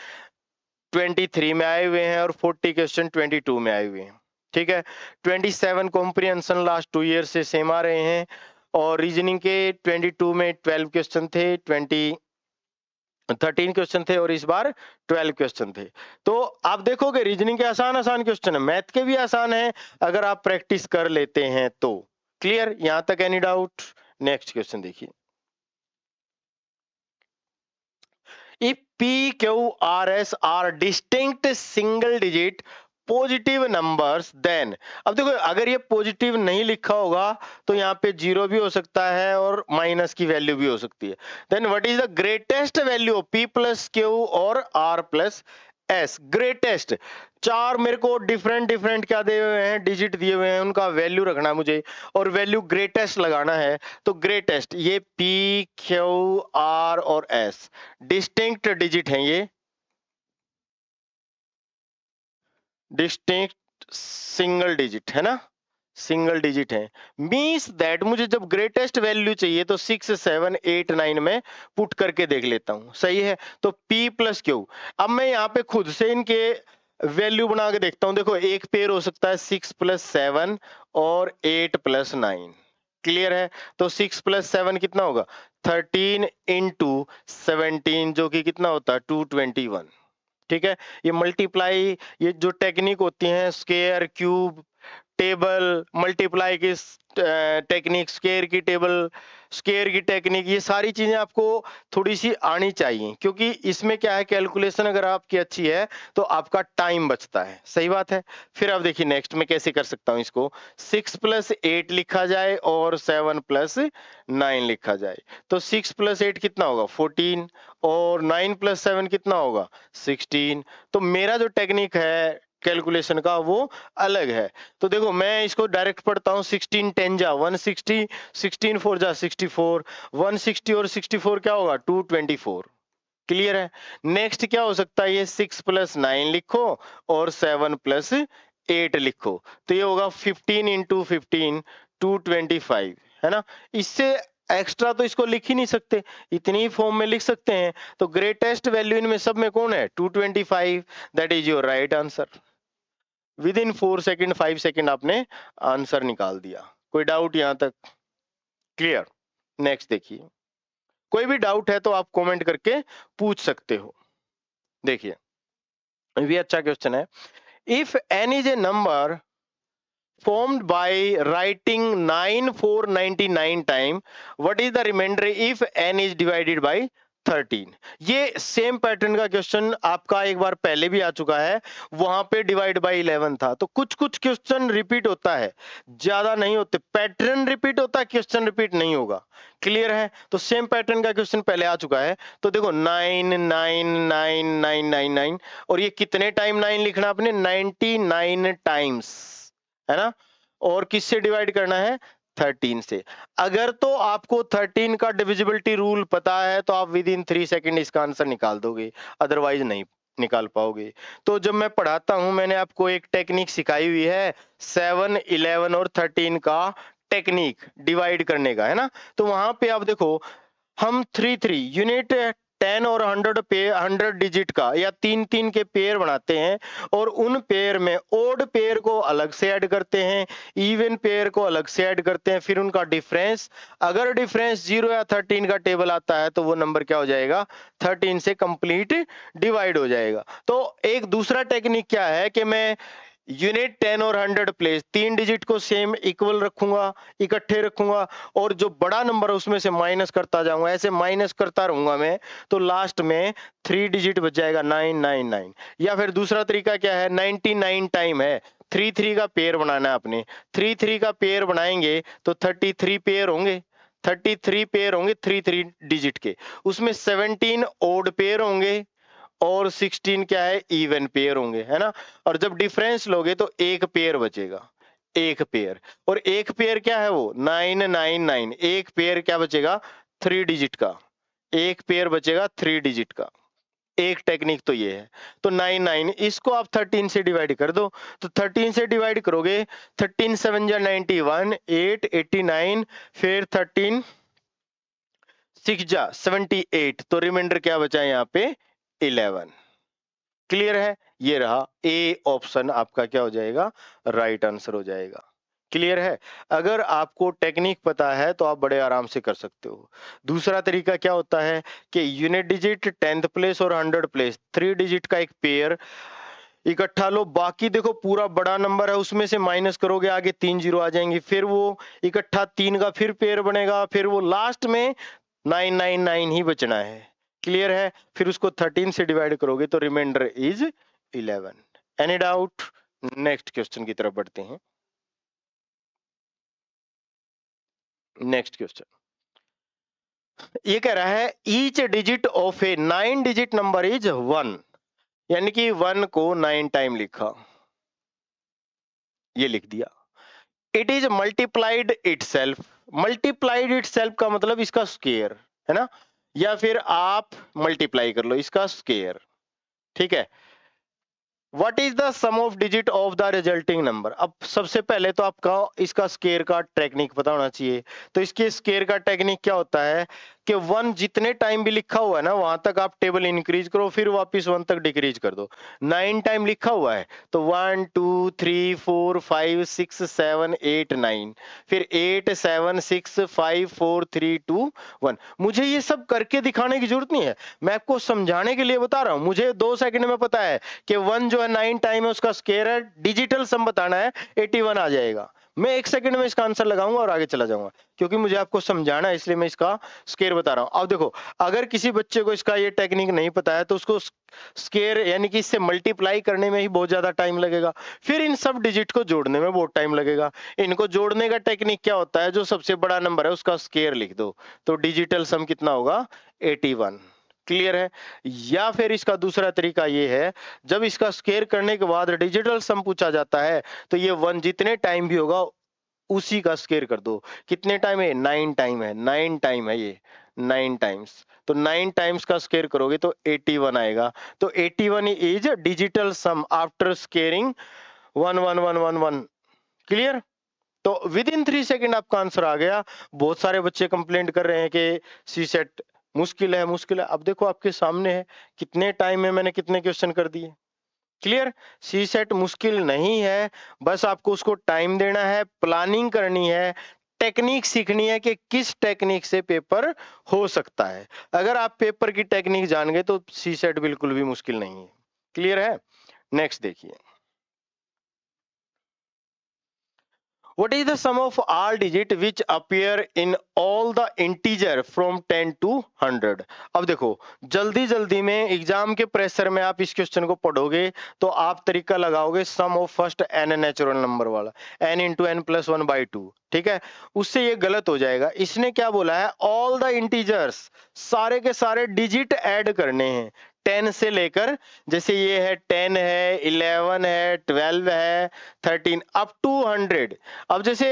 23 में आए हुए हैं और 40 क्वेश्चन 22 में आए हुए हैं, ठीक है। 27 कॉम्प्रिहेंशन लास्ट 2 ईयर से सेम आ रहे हैं, और रीजनिंग के 22 में 12 क्वेश्चन थे, 23 13 क्वेश्चन थे और इस बार 12 क्वेश्चन थे। तो आप देखोगे रीजनिंग के आसान आसान क्वेश्चन है, मैथ के भी आसान है अगर आप प्रैक्टिस कर लेते हैं तो। क्लियर, यहां तक एनी डाउट? नेक्स्ट क्वेश्चन देखिए। If P, Q, R, S are distinct single digit positive numbers then, अब देखो अगर ये पॉजिटिव नहीं लिखा होगा तो यहाँ पे जीरो भी हो सकता है और माइनस की वैल्यू भी हो सकती है। Then what is the greatest value of P plus Q और R प्लस एस? ग्रेटेस्ट, चार मेरे को डिफरेंट डिफरेंट क्या दिए हुए हैं, डिजिट दिए हुए हैं, उनका वैल्यू रखना है मुझे और वैल्यू ग्रेटेस्ट लगाना है। तो ग्रेटेस्ट ये P, Q, R और S डिस्टिंक्ट डिजिट हैं, ये डिस्टिंक्ट सिंगल डिजिट है ना, सिंगल डिजिट है। मीन्स दैट मुझे जब ग्रेटेस्ट वैल्यू चाहिए तो 6, 7, 8, 9 में पुट करके देख लेता हूं, सही है। तो P प्लस Q, अब मैं यहाँ पे खुद से इनके वैल्यू बना के देखता हूं। देखो एक पेयर हो सकता है 6 प्लस 7 और 8 प्लस 9। क्लियर है? तो 6 प्लस 7 कितना होगा? 13 इंटू 17 जो कि कितना होता है? 221। ठीक है, ये मल्टीप्लाई, ये जो टेक्निक होती है स्क्वायर, क्यूब, टेबल, मल्टीप्लाई की टेक्निक, स्क्वायर की टेबल, स्क्वायर की टेक्निक, ये सारी चीजें आपको थोड़ी सी आनी चाहिए क्योंकि इसमें क्या है, कैलकुलेशन अगर आपकी अच्छी है तो आपका टाइम बचता है। सही बात है। फिर आप देखिए नेक्स्ट में कैसे कर सकता हूं इसको। 6 प्लस 8 लिखा जाए और 7 प्लस 9 लिखा जाए तो 6 प्लस 8 कितना होगा? 14 और 9 प्लस 7 कितना होगा? 16। तो मेरा जो टेक्निक है कैलकुलेशन का वो अलग है। तो देखो मैं इसको डायरेक्ट पढ़ता हूँ। 16 10 जा 160, 16 4 जा 64, 160 और 64 क्या होगा? 224। क्लियर है? नेक्स्ट क्या हो सकता है? ये 6 प्लस 9 लिखो और 7 प्लस 8 लिखो तो ये होगा 15 इंटू 15 225, है ना। इससे एक्स्ट्रा तो इसको लिख ही नहीं सकते, इतनी ही फॉर्म में लिख सकते हैं। तो ग्रेटेस्ट वैल्यू इनमें सब में कौन है? 225। That is your right answer. With in 4 second 5 second आपने आंसर निकाल दिया। कोई डाउट यहां तक? क्लियर। नेक्स्ट देखिए, कोई भी डाउट है तो आप कमेंट करके पूछ सकते हो। देखिए ये अच्छा क्वेश्चन है। If n is a number formed by writing 9 499 time, what is the remainder if n is divided by 13? ये सेम पैटर्न का क्वेश्चन आपका एक बार पहले भी आ चुका है, वहां पे डिवाइड बाय 11 था। तो कुछ कुछ क्वेश्चन रिपीट होता है, ज्यादा नहीं होते। पैटर्न रिपीट होता है, क्वेश्चन रिपीट नहीं होगा। क्लियर है? तो सेम पैटर्न का क्वेश्चन पहले आ चुका है। तो देखो 9 9 9 9 9 9 और ये कितने टाइम 9 लिखना आपने? 99 टाइम्स, है ना। और किससे डिवाइड करना है? 13 से। अगर तो आपको 13 का डिविजिबिलिटी रूल पता है तो आप विद इन 3 सेकेंड इसका आंसर निकाल दोगे, अदरवाइज नहीं निकाल पाओगे। तो जब मैं पढ़ाता हूं मैंने आपको एक टेक्निक सिखाई हुई है 7, 11 और 13 का टेक्निक डिवाइड करने का, है ना। तो वहां पे आप देखो हम 3 3 यूनिट 10 और 100 पे 100 डिजिट का या 3 3 के पेयर बनाते हैं और उन पेयर में ओड पेयर को अलग से ऐड करते हैं, इवन पेयर को अलग से ऐड करते हैं, फिर उनका डिफरेंस, अगर डिफरेंस 0 या 13 का टेबल आता है तो वो नंबर क्या हो जाएगा? 13 से कंप्लीट डिवाइड हो जाएगा। तो एक दूसरा टेक्निक क्या है कि मैं यूनिट 10 और 100 प्लेस 3 डिजिट को सेम इक्वल रखूंगा, इकट्ठे रखूंगा और जो बड़ा नंबर है उसमें से माइनस करता जाऊंगा, ऐसे माइनस करता रहूंगा मैं, तो लास्ट में 3 डिजिट बच जाएगा 999। या फिर दूसरा तरीका क्या है? 99 टाइम है, 3 3 का पेयर बनाना है आपने। 3 3 का पेयर बनाएंगे तो 33 पेयर होंगे, 33 पेयर होंगे 3 3 डिजिट के, उसमें 17 ओड पेयर होंगे और 16 क्या है? इवन पेयर होंगे, है ना। और जब डिफरेंस लोगे तो एक पेयर बचेगा, एक पेयर। और एक पेयर क्या है? वो 999। एक पेयर क्या बचेगा? 3 डिजिट का, एक पेयर बचेगा 3 डिजिट का। एक टेक्निक तो ये है। तो 99 इसको आप 13 से डिवाइड कर दो, तो 13 से डिवाइड करोगे 13 7 जा 91, 8 89, फिर 13 6 जा 78, तो रिमाइंडर क्या बचा है यहाँ पे? 11। क्लियर है? ये रहा ए ऑप्शन आपका क्या हो जाएगा? राइट आंसर हो जाएगा। क्लियर है? अगर आपको टेक्निक पता है तो आप बड़े आराम से कर सकते हो। दूसरा तरीका क्या होता है कि यूनिट डिजिट, 10th प्लेस और 100 प्लेस, 3 डिजिट का एक पेयर इकट्ठा लो, बाकी देखो पूरा बड़ा नंबर है उसमें से माइनस करोगे, आगे 3 जीरो आ जाएंगे, फिर वो इकट्ठा 3 का फिर पेयर बनेगा, फिर वो लास्ट में 999 ही बचना है। क्लियर है? फिर उसको 13 से डिवाइड करोगे तो remainder is 11। Any doubt? Next question की तरफ बढ़ते हैं। नेक्स्ट क्वेश्चन ये कह रहा है each digit of A 9 digit number is 1, यानी कि 1 को 9 टाइम लिखा, ये लिख दिया। It is multiplied itself, multiplied itself का मतलब इसका स्क्वायर है ना, या फिर आप मल्टीप्लाई कर लो इसका स्क्वायर, ठीक है। What is the sum of digit of the resulting number. अब सबसे पहले तो आपका इसका स्क्वायर का टेक्निक पता होना चाहिए। तो इसके स्क्वायर का टेक्निक क्या होता है कि 1 जितने टाइम भी लिखा हुआ है ना वहां तक आप टेबल इंक्रीज करो, फिर वापस 1 तक डिक्रीज कर दो। 9 टाइम लिखा हुआ है तो 1 2 3 4 5 6 7 8 9, फिर 8 7 6 5 4 3 2 1। मुझे ये सब करके दिखाने की जरूरत नहीं है, मैं आपको समझाने के लिए बता रहा हूं। मुझे 2 सेकंड में पता है कि 1 जो है 9 टाइम है उसका स्क्वायर है, डिजिटल सम बताना है, 81 आ जाएगा। मैं 1 सेकंड में इसका आंसर लगाऊंगा और आगे चला जाऊंगा, क्योंकि मुझे आपको समझाना है इसलिए मैं इसका स्क्वायर बता रहा हूं। अब देखो अगर किसी बच्चे को इसका ये टेक्निक नहीं पता है तो उसको स्क्वायर यानी कि इससे मल्टीप्लाई करने में ही बहुत ज्यादा टाइम लगेगा, फिर इन सब डिजिट को जोड़ने में बहुत टाइम लगेगा। इनको जोड़ने का टेक्निक क्या होता है, जो सबसे बड़ा नंबर है उसका स्क्वायर लिख दो, तो डिजिटल सम कितना होगा 81। क्लियर है? या फिर इसका दूसरा तरीका ये है, जब इसका स्क्वायर करने के बाद डिजिटल सम पूछा जाता है तो ये 1 जितने टाइम भी होगा उसी का स्क्वायर कर दो। कितने टाइम है? 9 टाइम है, 9 टाइम है ये, 9 टाइम्स। तो 9 टाइम्स का स्क्वायर करोगे तो 81 आएगा। तो 81 is digital sum after squaring 1 1 1 1 1। Clear? तो विद इन 3 सेकेंड आपका आंसर आ गया। बहुत सारे बच्चे कंप्लेंट कर रहे हैं कि सी सेट मुश्किल है मुश्किल है। अब देखो आपके सामने है कितने टाइम में मैंने कितने क्वेश्चन कर दिए। क्लियर? सी सेट मुश्किल नहीं है, बस आपको उसको टाइम देना है, प्लानिंग करनी है, टेक्निक सीखनी है कि किस टेक्निक से पेपर हो सकता है। अगर आप पेपर की टेक्निक जान गए तो सी सेट बिल्कुल भी मुश्किल नहीं है। क्लियर है? नेक्स्ट देखिए, what is the sum of all digit which appear in all the integer from 10 to 100। अब देखो जल्दी जल्दी में एग्जाम के प्रेशर में आप इस क्वेश्चन को पढ़ोगे तो आप तरीका लगाओगे sum of first N natural number वाला, n इंटू एन प्लस 1/2। ठीक है, उससे ये गलत हो जाएगा। इसने क्या बोला है, ऑल द इंटीजर्स, सारे के सारे डिजिट ऐड करने हैं 10 से लेकर, जैसे ये है 10 है, 11 है, 12 है, 13 अप टू 100। अब जैसे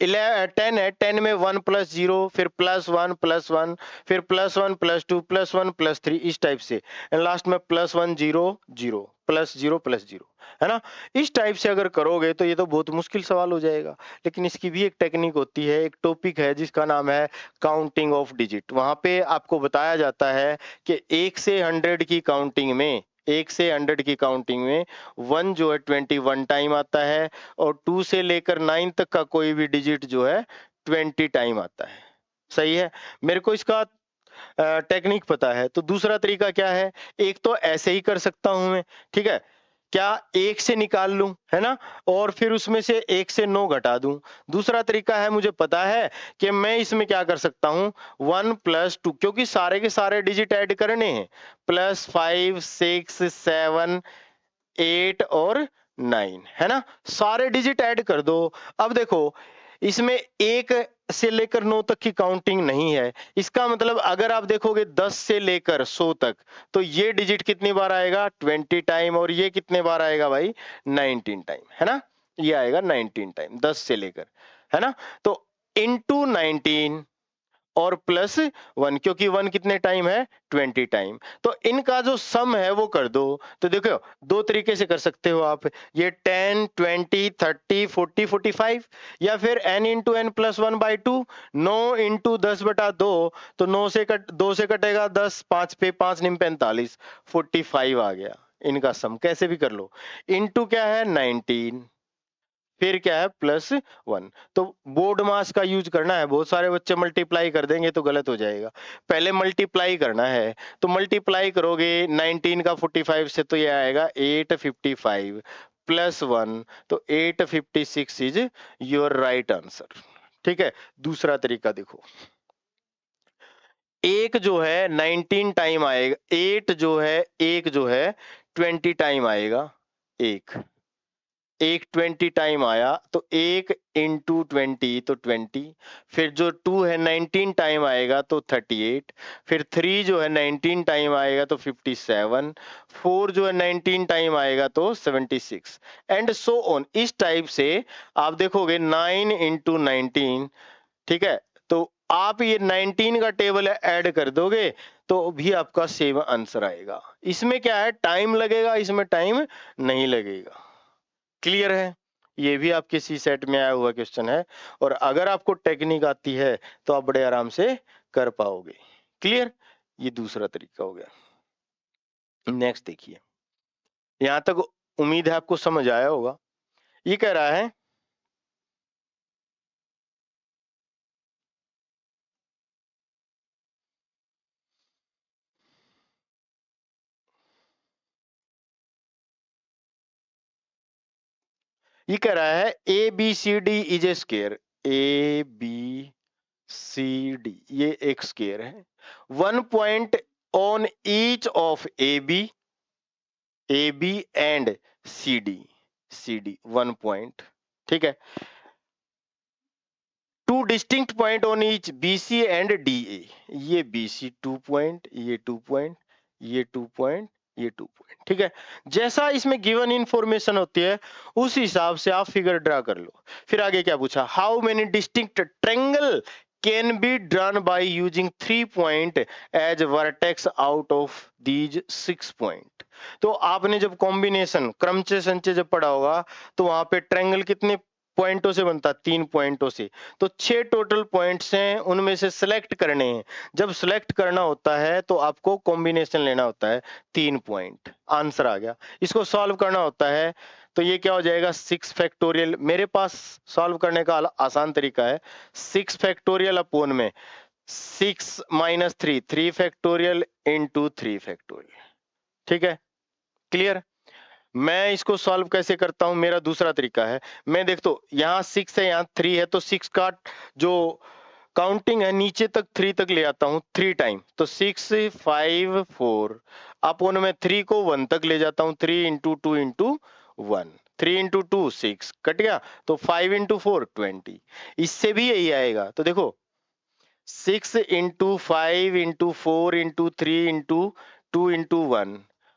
10 है, 10 में 1 प्लस 0, फिर +1 +1, फिर +1 +2 +1 +3, इस टाइप से, एंड लास्ट में +1 0 0 +0 +0, है ना। इस टाइप से अगर करोगे तो ये तो बहुत मुश्किल सवाल हो जाएगा। लेकिन इसकी भी एक टेक्निक होती है, एक टॉपिक है जिसका नाम है काउंटिंग ऑफ डिजिट। वहां पे आपको बताया जाता है कि 1 से 100 की काउंटिंग में, 1 से 100 की काउंटिंग में 1 जो है 21 टाइम आता है, और 2 से लेकर 9 तक का कोई भी डिजिट जो है 20 टाइम आता है। सही है? मेरे को इसका टेक्निक पता है। तो दूसरा तरीका क्या है, एक तो ऐसे ही कर सकता हूं मैं, ठीक है, क्या 1 से निकाल लूं, है ना, और फिर उसमें से 1 से 9 घटा दूं। दूसरा तरीका है, मुझे पता है कि मैं इसमें क्या कर सकता हूं, 1 + 2, क्योंकि सारे के सारे डिजिट ऐड करने हैं, +5 6 7 8 और 9, है ना, सारे डिजिट ऐड कर दो। अब देखो इसमें 1 से लेकर 9 तक की काउंटिंग नहीं है, इसका मतलब अगर आप देखोगे 10 से लेकर 100 तक, तो ये डिजिट कितनी बार आएगा, 20 टाइम, और ये कितने बार आएगा भाई, 19 टाइम, है ना, ये आएगा 19 टाइम 10 से लेकर, है ना। तो इंटू 19 और +1, क्योंकि 1 कितने टाइम है, 20 टाइम। तो इनका जो सम है वो कर दो। तो देखो दो तरीके से कर सकते हो आप, ये 10 20 30 40 45, या फिर n into N plus 1/2, 9 into 10/2, तो 9 से 2 से कटेगा 10, 5 पे 5 निम 45, 45 आ गया। इनका सम कैसे भी कर लो। इंटू क्या है 19, फिर क्या है +1। तो बोर्ड मास का यूज करना है, बहुत सारे बच्चे मल्टीप्लाई कर देंगे तो गलत हो जाएगा। पहले मल्टीप्लाई करना है, तो मल्टीप्लाई करोगे 19 का 45 से तो ये आएगा 855 +1, तो 856 इज योर राइट आंसर। ठीक है, दूसरा तरीका देखो, एक जो है 19 टाइम आएगा, 8 जो है, एक जो है 20 टाइम आएगा, एक 20 टाइम आया, तो 1 इंटू 20 तो 20, फिर जो 2 है 19 टाइम आएगा तो 38, फिर 3 जो है 19 टाइम आएगा तो 57, 4 जो है 19 टाइम आएगा तो 76, एंड सो ऑन। इस टाइप से आप देखोगे 9 इंटू 19, ठीक है, तो आप ये 19 का टेबल ऐड कर दोगे तो भी आपका सेम आंसर आएगा। इसमें क्या है, टाइम लगेगा, इसमें टाइम नहीं लगेगा। क्लियर है, ये भी आपके सी सेट में आया हुआ क्वेश्चन है, और अगर आपको टेक्निक आती है तो आप बड़े आराम से कर पाओगे। क्लियर, ये दूसरा तरीका हो गया। नेक्स्ट देखिए, यहां तक उम्मीद है आपको समझ आया होगा। ये कह रहा है A B C D is a square, A B C D ये एक स्केयर है। 1 point on each of A B and C D 1 point, ठीक है। Two distinct point on each B C and D A, ये B सी 2 point, ये 2 point, ये 2 point, ये 2 point, ठीक है। जैसा इसमें गिवन इंफॉर्मेशन होती है उस हिसाब से आप फिगर ड्रा कर लो। फिर आगे क्या पूछा, how many distinct triangle can be drawn by using 3 point as vertex out of these 6 point. तो आपने जब कॉम्बिनेशन क्रमचे संचय जब पढ़ा होगा तो वहां पे ट्रायंगल कितने पॉइंटों से बनता है, 3 पॉइंटों से। तो 6 टोटल पॉइंट्स हैं, उनमें से सिलेक्ट करने हैं। जब सिलेक्ट करना होता है तो आपको कॉम्बिनेशन लेना होता है 3 पॉइंट, आंसर आ गया। इसको सॉल्व करना होता है तो ये क्या हो जाएगा, 6 फैक्टोरियल। मेरे पास सॉल्व करने का आसान तरीका है, 6 फैक्टोरियल अपोन में 6 माइनस 3, 3 फैक्टोरियल इंटू 3 फैक्टोरियल, ठीक है। क्लियर, मैं इसको सॉल्व कैसे करता हूं, मेरा दूसरा तरीका है। मैं देख तो यहाँ 6 है, यहाँ 3 है, तो 6 का जो काउंटिंग है नीचे तक 3 तक ले आता हूं 3 टाइम, तो 6 5 4 अपोन में 3 को 1 तक ले जाता हूं, 3 इंटू 2 इंटू 1, 3 इंटू 2 6 कट गया, तो 5 इंटू 4 20। इससे भी यही आएगा, तो देखो 6 into 5 into 4 into 3 into 2 into 1,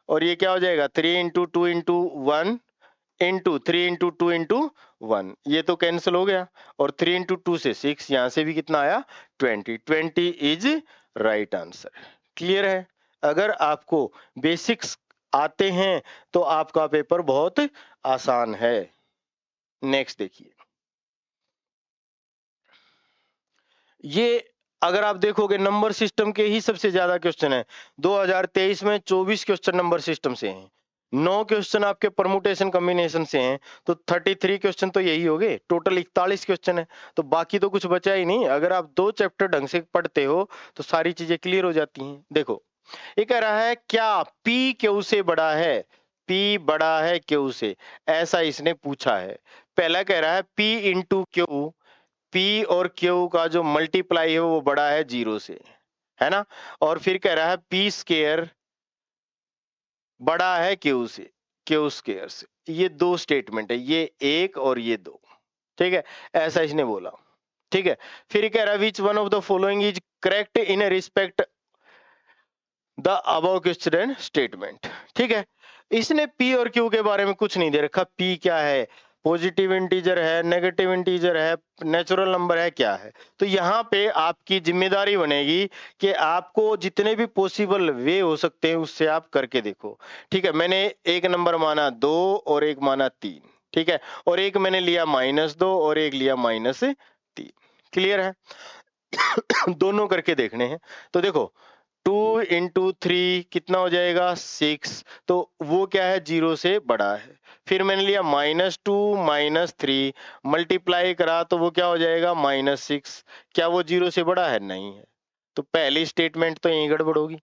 और ये क्या हो जाएगा 3 into 2 into 1 into 3 into 2 into 1, ये तो कैंसिल हो गया, और 3 इंटू 2 से 6, यहां से भी कितना आया 20, 20 इज राइट आंसर। क्लियर है, अगर आपको बेसिक्स आते हैं तो आपका पेपर बहुत आसान है। नेक्स्ट देखिए, ये अगर आप देखोगे नंबर सिस्टम के ही सबसे ज्यादा क्वेश्चन है। 2023 में 24 क्वेश्चन नंबर सिस्टम से हैं, 9 क्वेश्चन आपके परमुटेशन कॉम्बिनेशन से हैं, तो 33 क्वेश्चन तो यही हो गए, टोटल 41 क्वेश्चन है, तो बाकी तो कुछ बचा ही नहीं। अगर आप 2 चैप्टर ढंग से पढ़ते हो तो सारी चीजें क्लियर हो जाती हैं। देखो ये कह रहा है क्या P क्यू से बड़ा है, P बड़ा है क्यू से, ऐसा इसने पूछा है। पहला कह रहा है P इंटू क्यू, पी और क्यू का जो मल्टीप्लाई है वो बड़ा है 0 से, है ना। और फिर कह रहा है पी स्केयर बड़ा है क्यू से, क्यू स्केयर से। ये 2 स्टेटमेंट है, ये 1 और ये 2, ठीक है, ऐसा इसने बोला, ठीक है। फिर कह रहा है which one of the following is correct in respect the above question statement, ठीक है। इसने पी और क्यू के बारे में कुछ नहीं दे रखा, पी क्या है, पॉजिटिव इंटीजर है, नेगेटिव इंटीजर है, नेचुरल नंबर है, क्या है। तो यहाँ पे आपकी जिम्मेदारी बनेगी कि आपको जितने भी पॉसिबल वे हो सकते हैं उससे आप करके देखो, ठीक है। मैंने एक नंबर माना 2 और एक माना 3, ठीक है, और एक मैंने लिया -2 और एक लिया -3। क्लियर है दोनों करके देखने हैं। तो देखो 2 इंटू 3 कितना हो जाएगा 6, तो वो क्या है 0 से बड़ा है। फिर मैंने लिया -2 -3 मल्टीप्लाई करा तो वो क्या हो जाएगा -6, क्या वो 0 से बड़ा है? नहीं है। तो पहली स्टेटमेंट तो यही गड़बड़ होगी।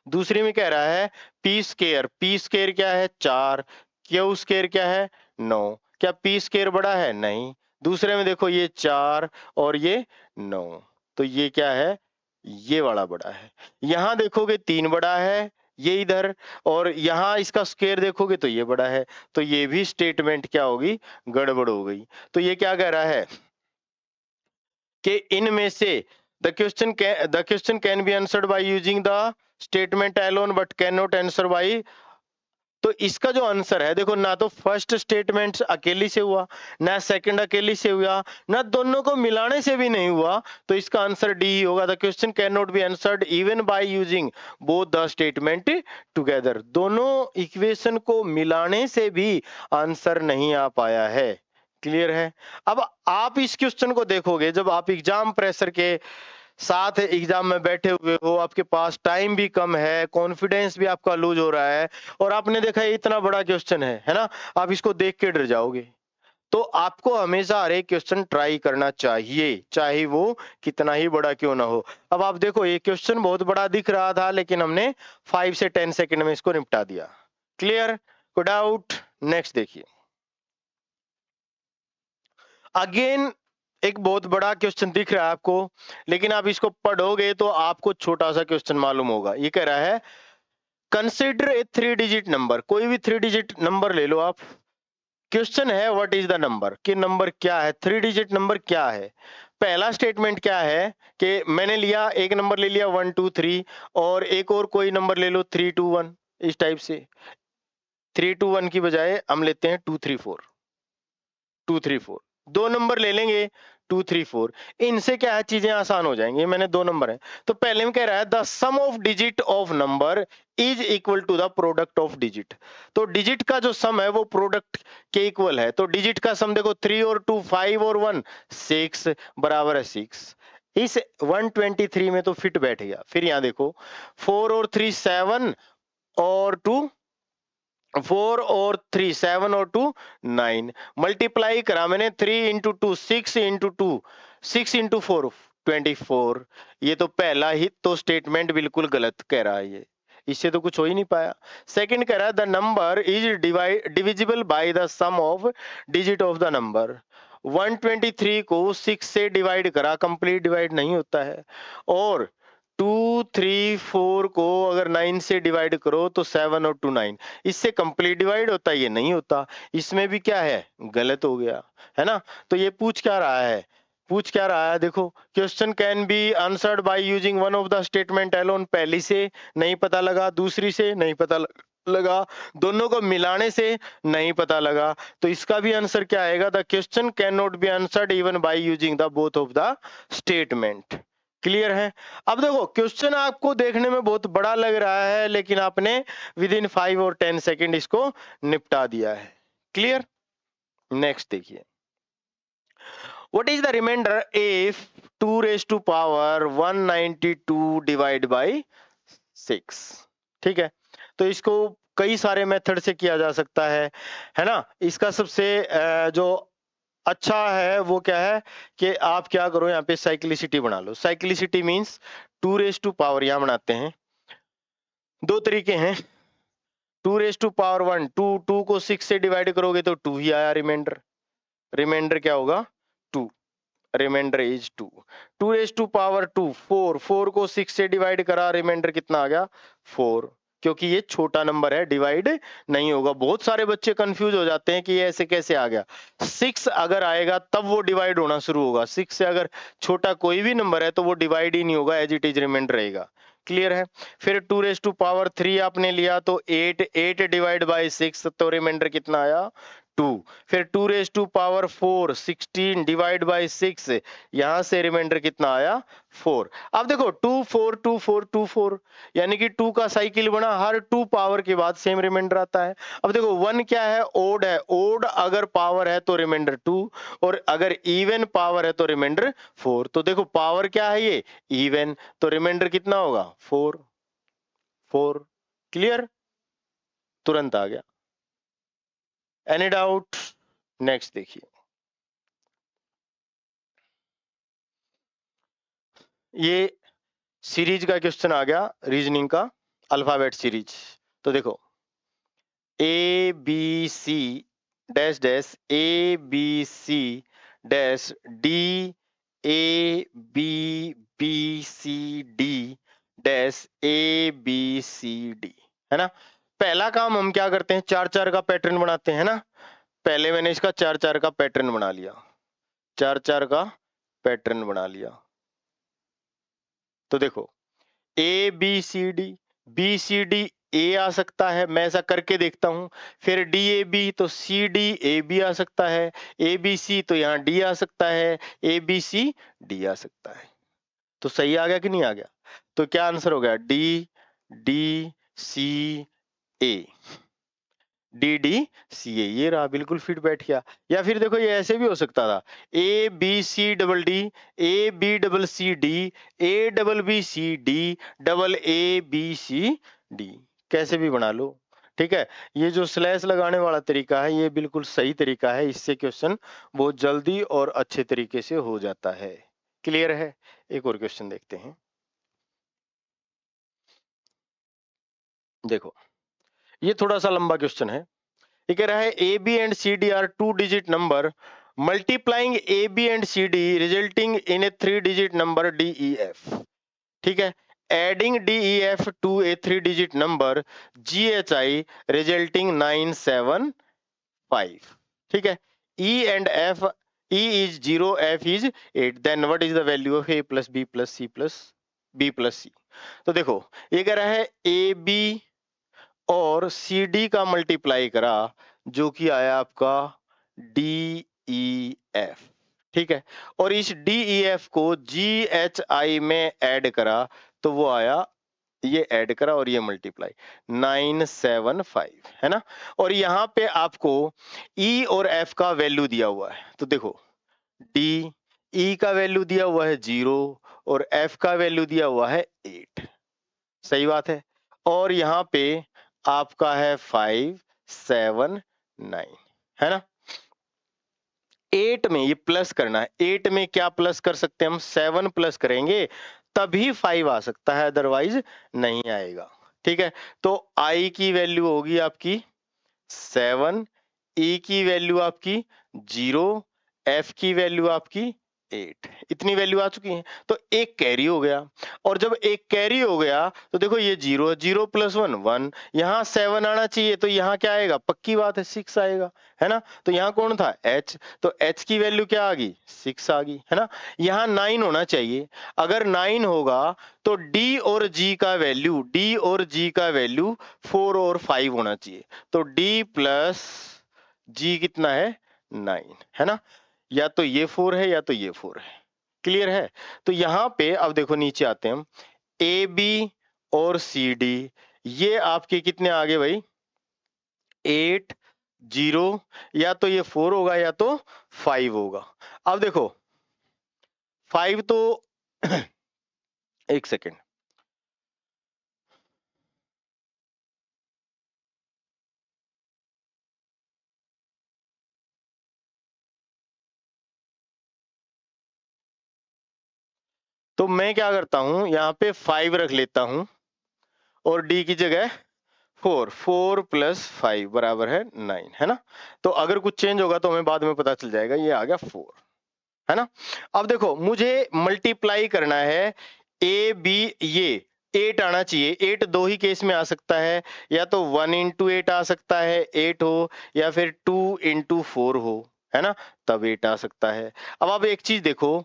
दूसरी में कह रहा है पी स्केयर क्या है 4, क्यू स्केयर क्या है 9, क्या पी स्केयर बड़ा है? नहीं। दूसरे में देखो ये 4 और ये 9, तो ये क्या है? ये वाला बड़ा है। यहां देखोगे 3 बड़ा है, ये इधर, और यहां इसका स्केयर देखोगे तो ये बड़ा है, तो ये भी स्टेटमेंट क्या होगी? गड़बड़ हो गई। तो ये क्या कह रहा है कि इनमें से the question can be answered by using the statement alone but can not answer by. तो इसका जो आंसर है देखो, ना तो फर्स्ट स्टेटमेंट अकेली से हुआ, ना सेकंड अकेली से हुआ, ना दोनों को मिलाने से भी नहीं हुआ, तो इसका आंसर डी ही होगा। The question can not be answered even by using both the statement together. दोनों इक्वेशन को मिलाने से भी आंसर नहीं आ पाया है। क्लियर है? अब आप इस क्वेश्चन को देखोगे जब आप एग्जाम प्रेशर के साथ एग्जाम में बैठे हुए हो, आपके पास टाइम भी कम है, कॉन्फिडेंस भी आपका लूज हो रहा है, और आपने देखा ये इतना बड़ा क्वेश्चन है ना, आप इसको देख के डर जाओगे। तो आपको हमेशा हर एक क्वेश्चन ट्राई करना चाहिए, चाहे वो कितना ही बड़ा क्यों ना हो। अब आप देखो ये क्वेश्चन बहुत बड़ा दिख रहा था, लेकिन हमने 5 से 10 सेकंड में इसको निपटा दिया। क्लियर? कोई डाउट? नेक्स्ट देखिए। अगेन एक बहुत बड़ा क्वेश्चन दिख रहा है आपको, लेकिन आप इसको पढ़ोगे तो आपको छोटा सा क्वेश्चन मालूम होगा। ये कह रहा है कंसिडर ए 3 डिजिट नंबर, कोई भी 3 डिजिट नंबर ले लो आप। क्वेश्चन है व्हाट इज द नंबर, कि नंबर क्या है, 3 डिजिट नंबर क्या है। पहला स्टेटमेंट क्या है कि मैंने लिया एक नंबर ले लिया 1 2 3, और एक और कोई नंबर ले लो 3 2 1, इस टाइप से। 3 2 1 की बजाय हम लेते हैं 2 3 4, 2 3 4, दो नंबर ले लेंगे 2 3 4। इनसे क्या है, चीजें आसान हो जाएंगी। मैंने दो नंबर है, तो पहले में कह रहा है the sum of digit of number is equal to the product of digit. तो डिजिट का जो सम है वो प्रोडक्ट के इक्वल है। तो डिजिट का सम देखो 3 और 2 5 और 1 6 बराबर है 6। इस 123 में तो फिट बैठ गया। फिर यहां देखो 4 और 3 7 और 2 4 और 3 7 और 2 9, मल्टीप्लाई करा मैंने 3 इंटू 2 6 इंटू 2 6 इंटू 4 24। ये तो पहला ही तो स्टेटमेंट बिल्कुल गलत कह रहा है, ये इससे तो कुछ हो ही नहीं पाया। सेकंड कह रहा है the number is divisible by the sum of digit of the number. 123 को 6 से डिवाइड करा, कंप्लीट डिवाइड नहीं होता है। और 2 3 4 को अगर 9 से डिवाइड करो तो 7 और 2 9, इससे कंप्लीट डिवाइड होता है? ये नहीं होता। इसमें भी क्या है, गलत हो गया, है ना। तो ये पूछ क्या रहा है, पूछ क्या रहा है देखो, question can be answered by using one of the statement alone. पहली से नहीं पता लगा, दूसरी से नहीं पता लगा, दोनों को मिलाने से नहीं पता लगा, तो इसका भी आंसर क्या आएगा? The question can not be answered even bye using the both of the statement. Clear है? अब देखो क्वेश्चन आपको देखने में बहुत बड़ा लग रहा है, लेकिन आपने विद इन 5 और 10 सेकेंड इसको निपटा दिया है। क्लियर? नेक्स्ट देखिए, what is the remainder if 2 raise to power 192 divide by 6। ठीक है, तो इसको कई सारे मेथड से किया जा सकता है ना। इसका सबसे जो अच्छा है वो क्या है कि आप क्या करो, यहाँ पे साइक्लिसिटी बना लो। Cyclicity means 2 raise to power, यहां बनाते हैं, दो तरीके हैं। 2 रेज टू पावर 1, 2 को 6 से डिवाइड करोगे तो 2 ही आया रिमाइंडर। रिमाइंडर क्या होगा? 2। Remainder is 2। 2 raise to power 2 4 को 6 से डिवाइड करा, रिमाइंडर कितना आ गया? 4। क्योंकि ये छोटा नंबर है, डिवाइड नहीं होगा। बहुत सारे बच्चे कंफ्यूज हो जाते हैं कि ये ऐसे कैसे आ गया। 6 अगर आएगा तब वो डिवाइड होना शुरू होगा। 6 से अगर छोटा कोई भी नंबर है तो वो डिवाइड ही नहीं होगा, एज इट इज रिमाइंडर रहेगा। क्लियर है? फिर 2 रेज टू पावर 3 आपने लिया तो 8 डिवाइड बाय 6, तो रिमाइंडर कितना आया? 2। फिर 2 raise to power 4 16 divide by 6, यहां से रिमाइंडर कितना आया? 4। अब देखो 2 4 2 4 2 4, यानी कि 2 का साइकिल बना, हर 2 पावर के बाद सेम रिमाइंडर आता है। अब देखो 1 क्या है? ओड है। ओड अगर पावर है तो रिमाइंडर 2, और अगर इवन पावर है तो रिमाइंडर 4। तो देखो पावर क्या है, ये इवन, तो रिमाइंडर कितना होगा? 4। 4। क्लियर, तुरंत आ गया। Any doubt? नेक्स्ट देखिए, ये सीरीज का क्वेश्चन आ गया, रीजनिंग का, अल्फाबेट सीरीज। तो देखो, A B C dash dash, A B C dash, D A B B C D dash, A B C D, है ना। पहला काम हम क्या करते हैं, 4-4 का पैटर्न बनाते हैं ना। पहले मैंने इसका 4-4 का पैटर्न बना लिया, 4-4 का पैटर्न बना लिया। तो देखो, A B C D, B C D A आ सकता है, मैं ऐसा करके देखता हूं। फिर डी ए बी, तो सी डी ए बी आ सकता है। ए बी सी, तो यहां डी आ सकता है। ए बी सी डी आ सकता है। तो सही आ गया कि नहीं आ गया? तो क्या आंसर हो गया, डी डी सी ए, डी डी सी ए, ये रहा, बिल्कुल फिट बैठ गया। या फिर देखो, ये ऐसे भी हो सकता था, A B C double D, A B double C D, A double B C D, double A B C D, कैसे भी बना लो। ठीक है, ये जो स्लैश लगाने वाला तरीका है, ये बिल्कुल सही तरीका है, इससे क्वेश्चन बहुत जल्दी और अच्छे तरीके से हो जाता है। क्लियर है? एक और क्वेश्चन देखते हैं। देखो, ये थोड़ा सा लंबा क्वेश्चन है। ये कह रहा है, A B and C D are 2 digit number, multiplying A B and C D resulting in a 3 digit number D E F. ठीक है, adding D E F to a 3 digit number G H I resulting 975। ठीक है, E and F, E is 0, F is 8, then what is the value of A plus B plus C plus B plus सी। तो देखो, ये कह रहा है A B और C D का मल्टीप्लाई करा, जो कि आया आपका डी ई एफ। ठीक है, और इस डी ई एफ को जी एच आई में ऐड करा, तो वो आया, ये ऐड करा और ये मल्टीप्लाई 975, है ना। और यहां पे आपको ई और एफ का वैल्यू दिया हुआ है। तो देखो, डी ई का वैल्यू दिया हुआ है 0 और एफ का वैल्यू दिया हुआ है 8। सही बात है। और यहाँ पे आपका है 5 7 9, है ना। 8 में ये प्लस करना है, 8 में क्या प्लस कर सकते हैं हम, 7 प्लस करेंगे तभी 5 आ सकता है, अदरवाइज नहीं आएगा। ठीक है, तो आई की वैल्यू होगी आपकी 7, ई की वैल्यू आपकी 0, एफ की वैल्यू आपकी 8, इतनी वैल्यू आ चुकी है। तो एक कैरी हो गया, और जब एक कैरी हो गया तो देखो, ये 0, 0 प्लस 1 1, यहाँ 7 आना चाहिए, तो यहाँ क्या आएगा, पक्की बात है 6 आएगा, है ना। तो यहाँ कौन था, h, तो h की वैल्यू क्या आ गई, 6 आ गई, है ना। यहाँ 9 होना चाहिए, अगर 9 होगा तो d और g का वैल्यू, d और g का वैल्यू 4 और 5 होना चाहिए। तो d प्लस g कितना है, 9, है ना। या तो ये 4 है या तो ये 4 है। क्लियर है? तो यहां पे अब देखो, नीचे आते हैं हम, ए बी और सी डी, ये आपके कितने आगे भाई, 8 0, या तो ये 4 होगा या तो 5 होगा। अब देखो 5 तो एक सेकेंड, तो मैं क्या करता हूं, यहां पे 5 रख लेता हूं और डी की जगह 4, 4 प्लस 5 बराबर है 9, है ना। तो अगर कुछ चेंज होगा तो हमें बाद में पता चल जाएगा, ये आ गया 4, है ना। अब देखो, मुझे मल्टीप्लाई करना है ए बी, ये 8 आना चाहिए। 8 दो ही केस में आ सकता है, या तो 1 इंटू 8 आ सकता है 8 हो, या फिर 2 इंटू 4 हो, है ना, तब 8 आ सकता है। अब आप एक चीज देखो,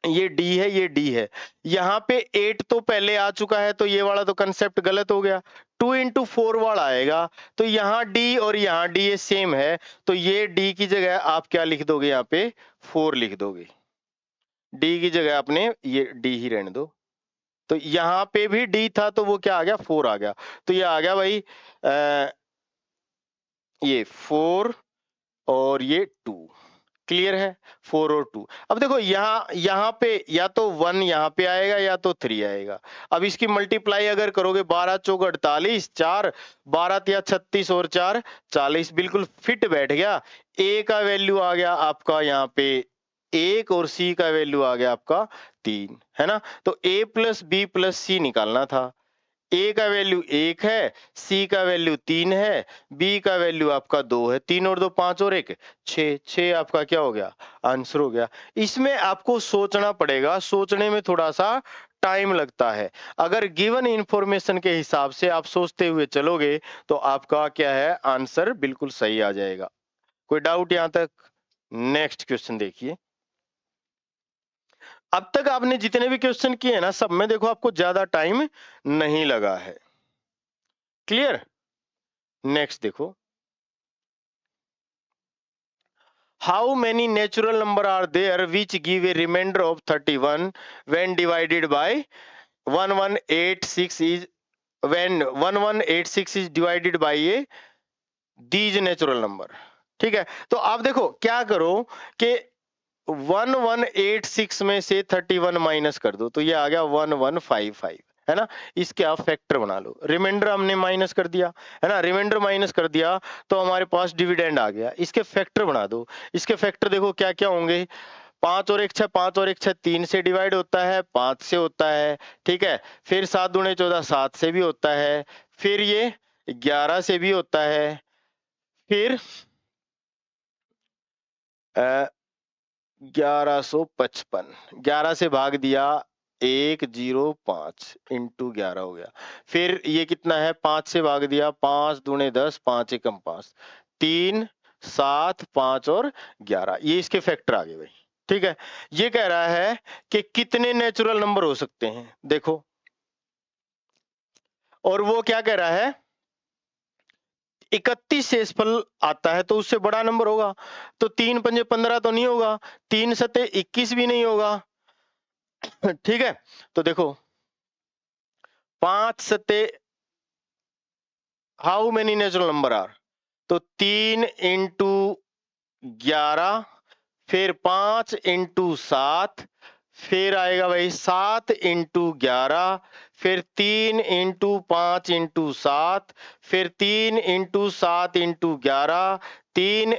ये D है, ये D है, यहाँ पे 8 तो पहले आ चुका है, तो ये वाला तो कंसेप्ट गलत हो गया। 2 इंटू 4 वाला आएगा, तो यहाँ D और यहाँ D ये सेम है, तो ये D की जगह आप क्या लिख दोगे, यहाँ पे 4 लिख दोगे। D की जगह आपने ये D ही रहने दो। तो यहाँ पे भी D था, तो वो क्या आ गया, 4 आ गया। तो ये आ गया भाई ये 4 और ये 2, क्लियर है, 4 और 2। अब देखो यहाँ पे या तो 1 यहाँ पे आएगा या तो 3 आएगा। अब इसकी मल्टीप्लाई अगर करोगे 12 चौक 48, 4 12 तिया 36 और 4 40, बिल्कुल फिट बैठ गया। ए का वैल्यू आ गया आपका यहाँ पे 1 और सी का वैल्यू आ गया आपका 3, है ना। तो ए प्लस बी प्लस सी निकालना था। ए का वैल्यू 1 है, सी का वैल्यू 3 है, बी का वैल्यू आपका 2 है। 3 और 2 5 और 1 6, 6 आपका क्या हो गया, आंसर हो गया। इसमें आपको सोचना पड़ेगा, सोचने में थोड़ा सा टाइम लगता है। अगर गिवन इंफॉर्मेशन के हिसाब से आप सोचते हुए चलोगे तो आपका क्या है, आंसर बिल्कुल सही आ जाएगा। कोई डाउट यहां तक? नेक्स्ट क्वेश्चन देखिए। अब तक आपने जितने भी क्वेश्चन किए हैं ना, सब में देखो आपको ज्यादा टाइम नहीं लगा है। क्लियर? नेक्स्ट देखो, how many natural number are there which give a remainder of 31 when divided by 1186 is when 1186 is divided by a these natural number. ठीक है, तो आप देखो क्या करो कि 1186 में से 31 माइनस कर दो तो ये आ गया 1155, है ना। इसके आप फैक्टर बना लो। रिमाइंडर हमने माइनस कर दिया, है ना, रिमाइंडर माइनस कर दिया तो हमारे पास डिविडेंड आ गया। इसके फैक्टर बना दो। इसके फैक्टर देखो क्या क्या होंगे। 5 और 1 6, 5 और 1 6 3 से डिवाइड होता है, 5 से होता है। ठीक है, फिर 7 दूने 14 7 से भी होता है, फिर ये 11 से भी होता है, फिर 1155, 11 से भाग दिया 105 इंटू 11 हो गया। फिर ये कितना है, 5 से भाग दिया, 5 दूने 10, 5 एकम 5, 3 7 5 और 11, ये इसके फैक्टर आ गए भाई। ठीक है, ये कह रहा है कि कितने नेचुरल नंबर हो सकते हैं, देखो। और वो क्या कह रहा है, 31 शेषफल आता है तो उससे बड़ा नंबर होगा। तो 3 पंजे 15 तो नहीं होगा, 3 सते 21 भी नहीं होगा। ठीक है, तो देखो 5 सते how many natural number are, तो 3 इंटू 11, फिर 5 इंटू 7, फिर आएगा भाई 7 इंटू 11, फिर 3 इंटू 5 इंटू 7, फिर 3 इंटू 7 इंटू 11, 3,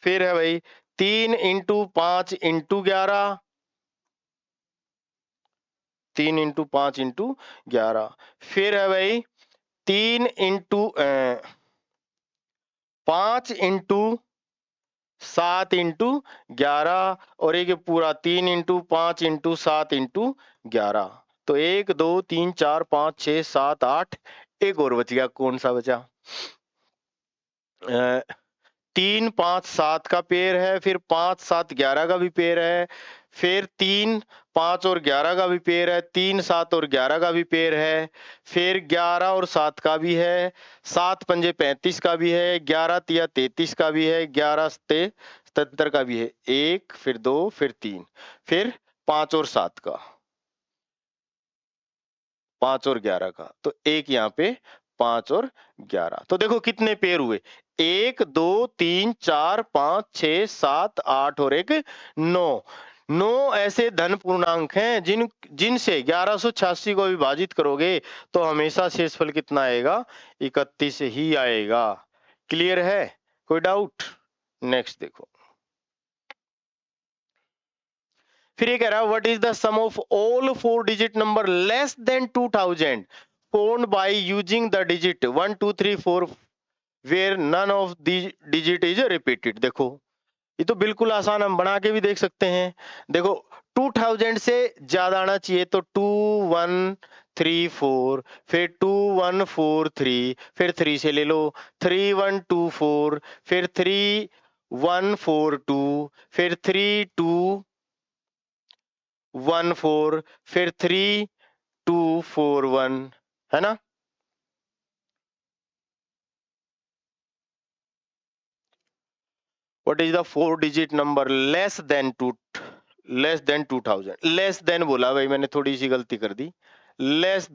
फिर है भाई 3 इंटू 5 इंटू 11, 3 इंटू 5 इंटू 11, फिर है भाई 3 इंटू 5 इंटू 7 इंटू 11, और एक पूरा 3 इंटू 5 इंटू 7 इंटू 11। तो 1 2 3 4 5 6 7 8, एक और बच गया, कौन सा बचा, 3 5 7 का पेयर है, फिर 5 7 11 का भी पेयर है, फिर 3 5 और 11 का भी पेयर है, 3 7 और 11 का भी पेयर है, फिर 11 और 7 का भी है, 7 पंजे 35 का भी है, 11 तिया 33 का भी है, 11 सते 77 का भी है, 1 फिर 2 फिर 3 फिर 5 और 7 का, 5 और 11 का, तो एक यहाँ पे 5 और 11। तो देखो कितने पेयर हुए, 1 2 3 4 5 6 7 8 और एक 9। 9 ऐसे धन पूर्णांक हैं जिनसे 1186 को विभाजित करोगे तो हमेशा शेषफल कितना आएगा, 31 ही आएगा। क्लियर है, कोई डाउट? नेक्स्ट देखो, फिर ये कह रहा है what is the sum of all 4 digit number less than 2000 formed by using the digit 1 2 3 4 where none of the digit is repeated. देखो ये तो बिल्कुल आसान, हम बना के भी देख सकते हैं। देखो 2000 से ज्यादा आना चाहिए, तो 2 1 3 4, फिर 2 1 4 3, फिर 3 से ले लो 3 1 2 4, फिर 3 1 4 2, फिर 3 2 1 4, फिर 3 2 4 1, है ना। What is the 4 digit number less than 2000? Less than बोला भाई, मैंने थोड़ी सी गलती कर दी। लेस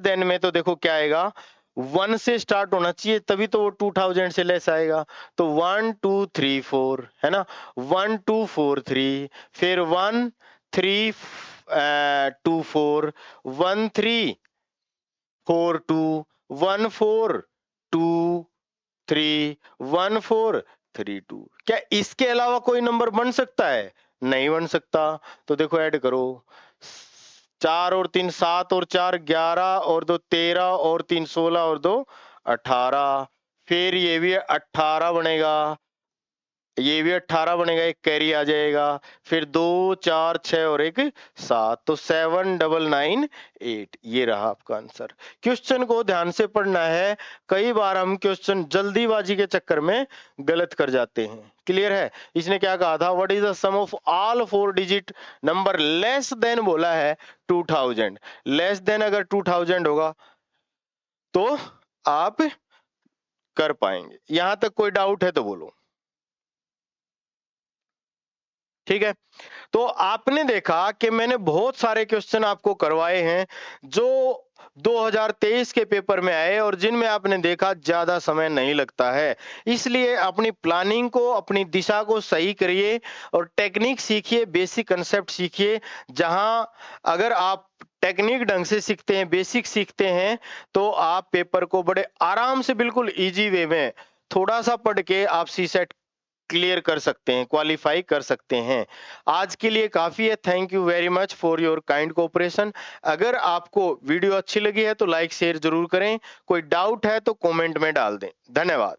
देन में तो देखो क्या आएगा, 1 से स्टार्ट होना चाहिए, तभी तो वो 2000 से लेस आएगा। तो 1 2 3 4 है ना, 1 2 4 3, फिर 1 3 2 4, 1 3 4 2, 1 4 2 3, 1 4 3 2। क्या इसके अलावा कोई नंबर बन सकता है? नहीं बन सकता। तो देखो ऐड करो, 4 और 3 7 और 4 11 और 2 13 और 3 16 और 2 18, फिर ये भी 18 बनेगा, ये भी 18 बनेगा, एक कैरी आ जाएगा, फिर 2 4 6 और एक 7, तो 7998, ये रहा आपका आंसर। क्वेश्चन को ध्यान से पढ़ना है, कई बार हम क्वेश्चन जल्दीबाजी के चक्कर में गलत कर जाते हैं। क्लियर है? इसने क्या कहा था, what is the sum of all 4 digit number less than बोला है 2000। लेस देन अगर 2000 होगा तो आप कर पाएंगे। यहां तक कोई डाउट है तो बोलो। ठीक है, तो आपने देखा कि मैंने बहुत सारे क्वेश्चन आपको करवाए हैं जो 2023 के पेपर में आए और जिनमें आपने देखा ज्यादा समय नहीं लगता है। इसलिए अपनी प्लानिंग को, अपनी दिशा को सही करिए और टेक्निक सीखिए, बेसिक कंसेप्ट सीखिए। जहां अगर आप टेक्निक ढंग से सीखते हैं, बेसिक सीखते हैं, तो आप पेपर को बड़े आराम से, बिल्कुल इजी वे में, थोड़ा सा पढ़ के आप सी सेट क्लियर कर सकते हैं, क्वालिफाई कर सकते हैं। आज के लिए काफी है। Thank you very much for your kind cooperation. अगर आपको वीडियो अच्छी लगी है तो लाइक शेयर जरूर करें। कोई डाउट है तो कमेंट में डाल दें। धन्यवाद।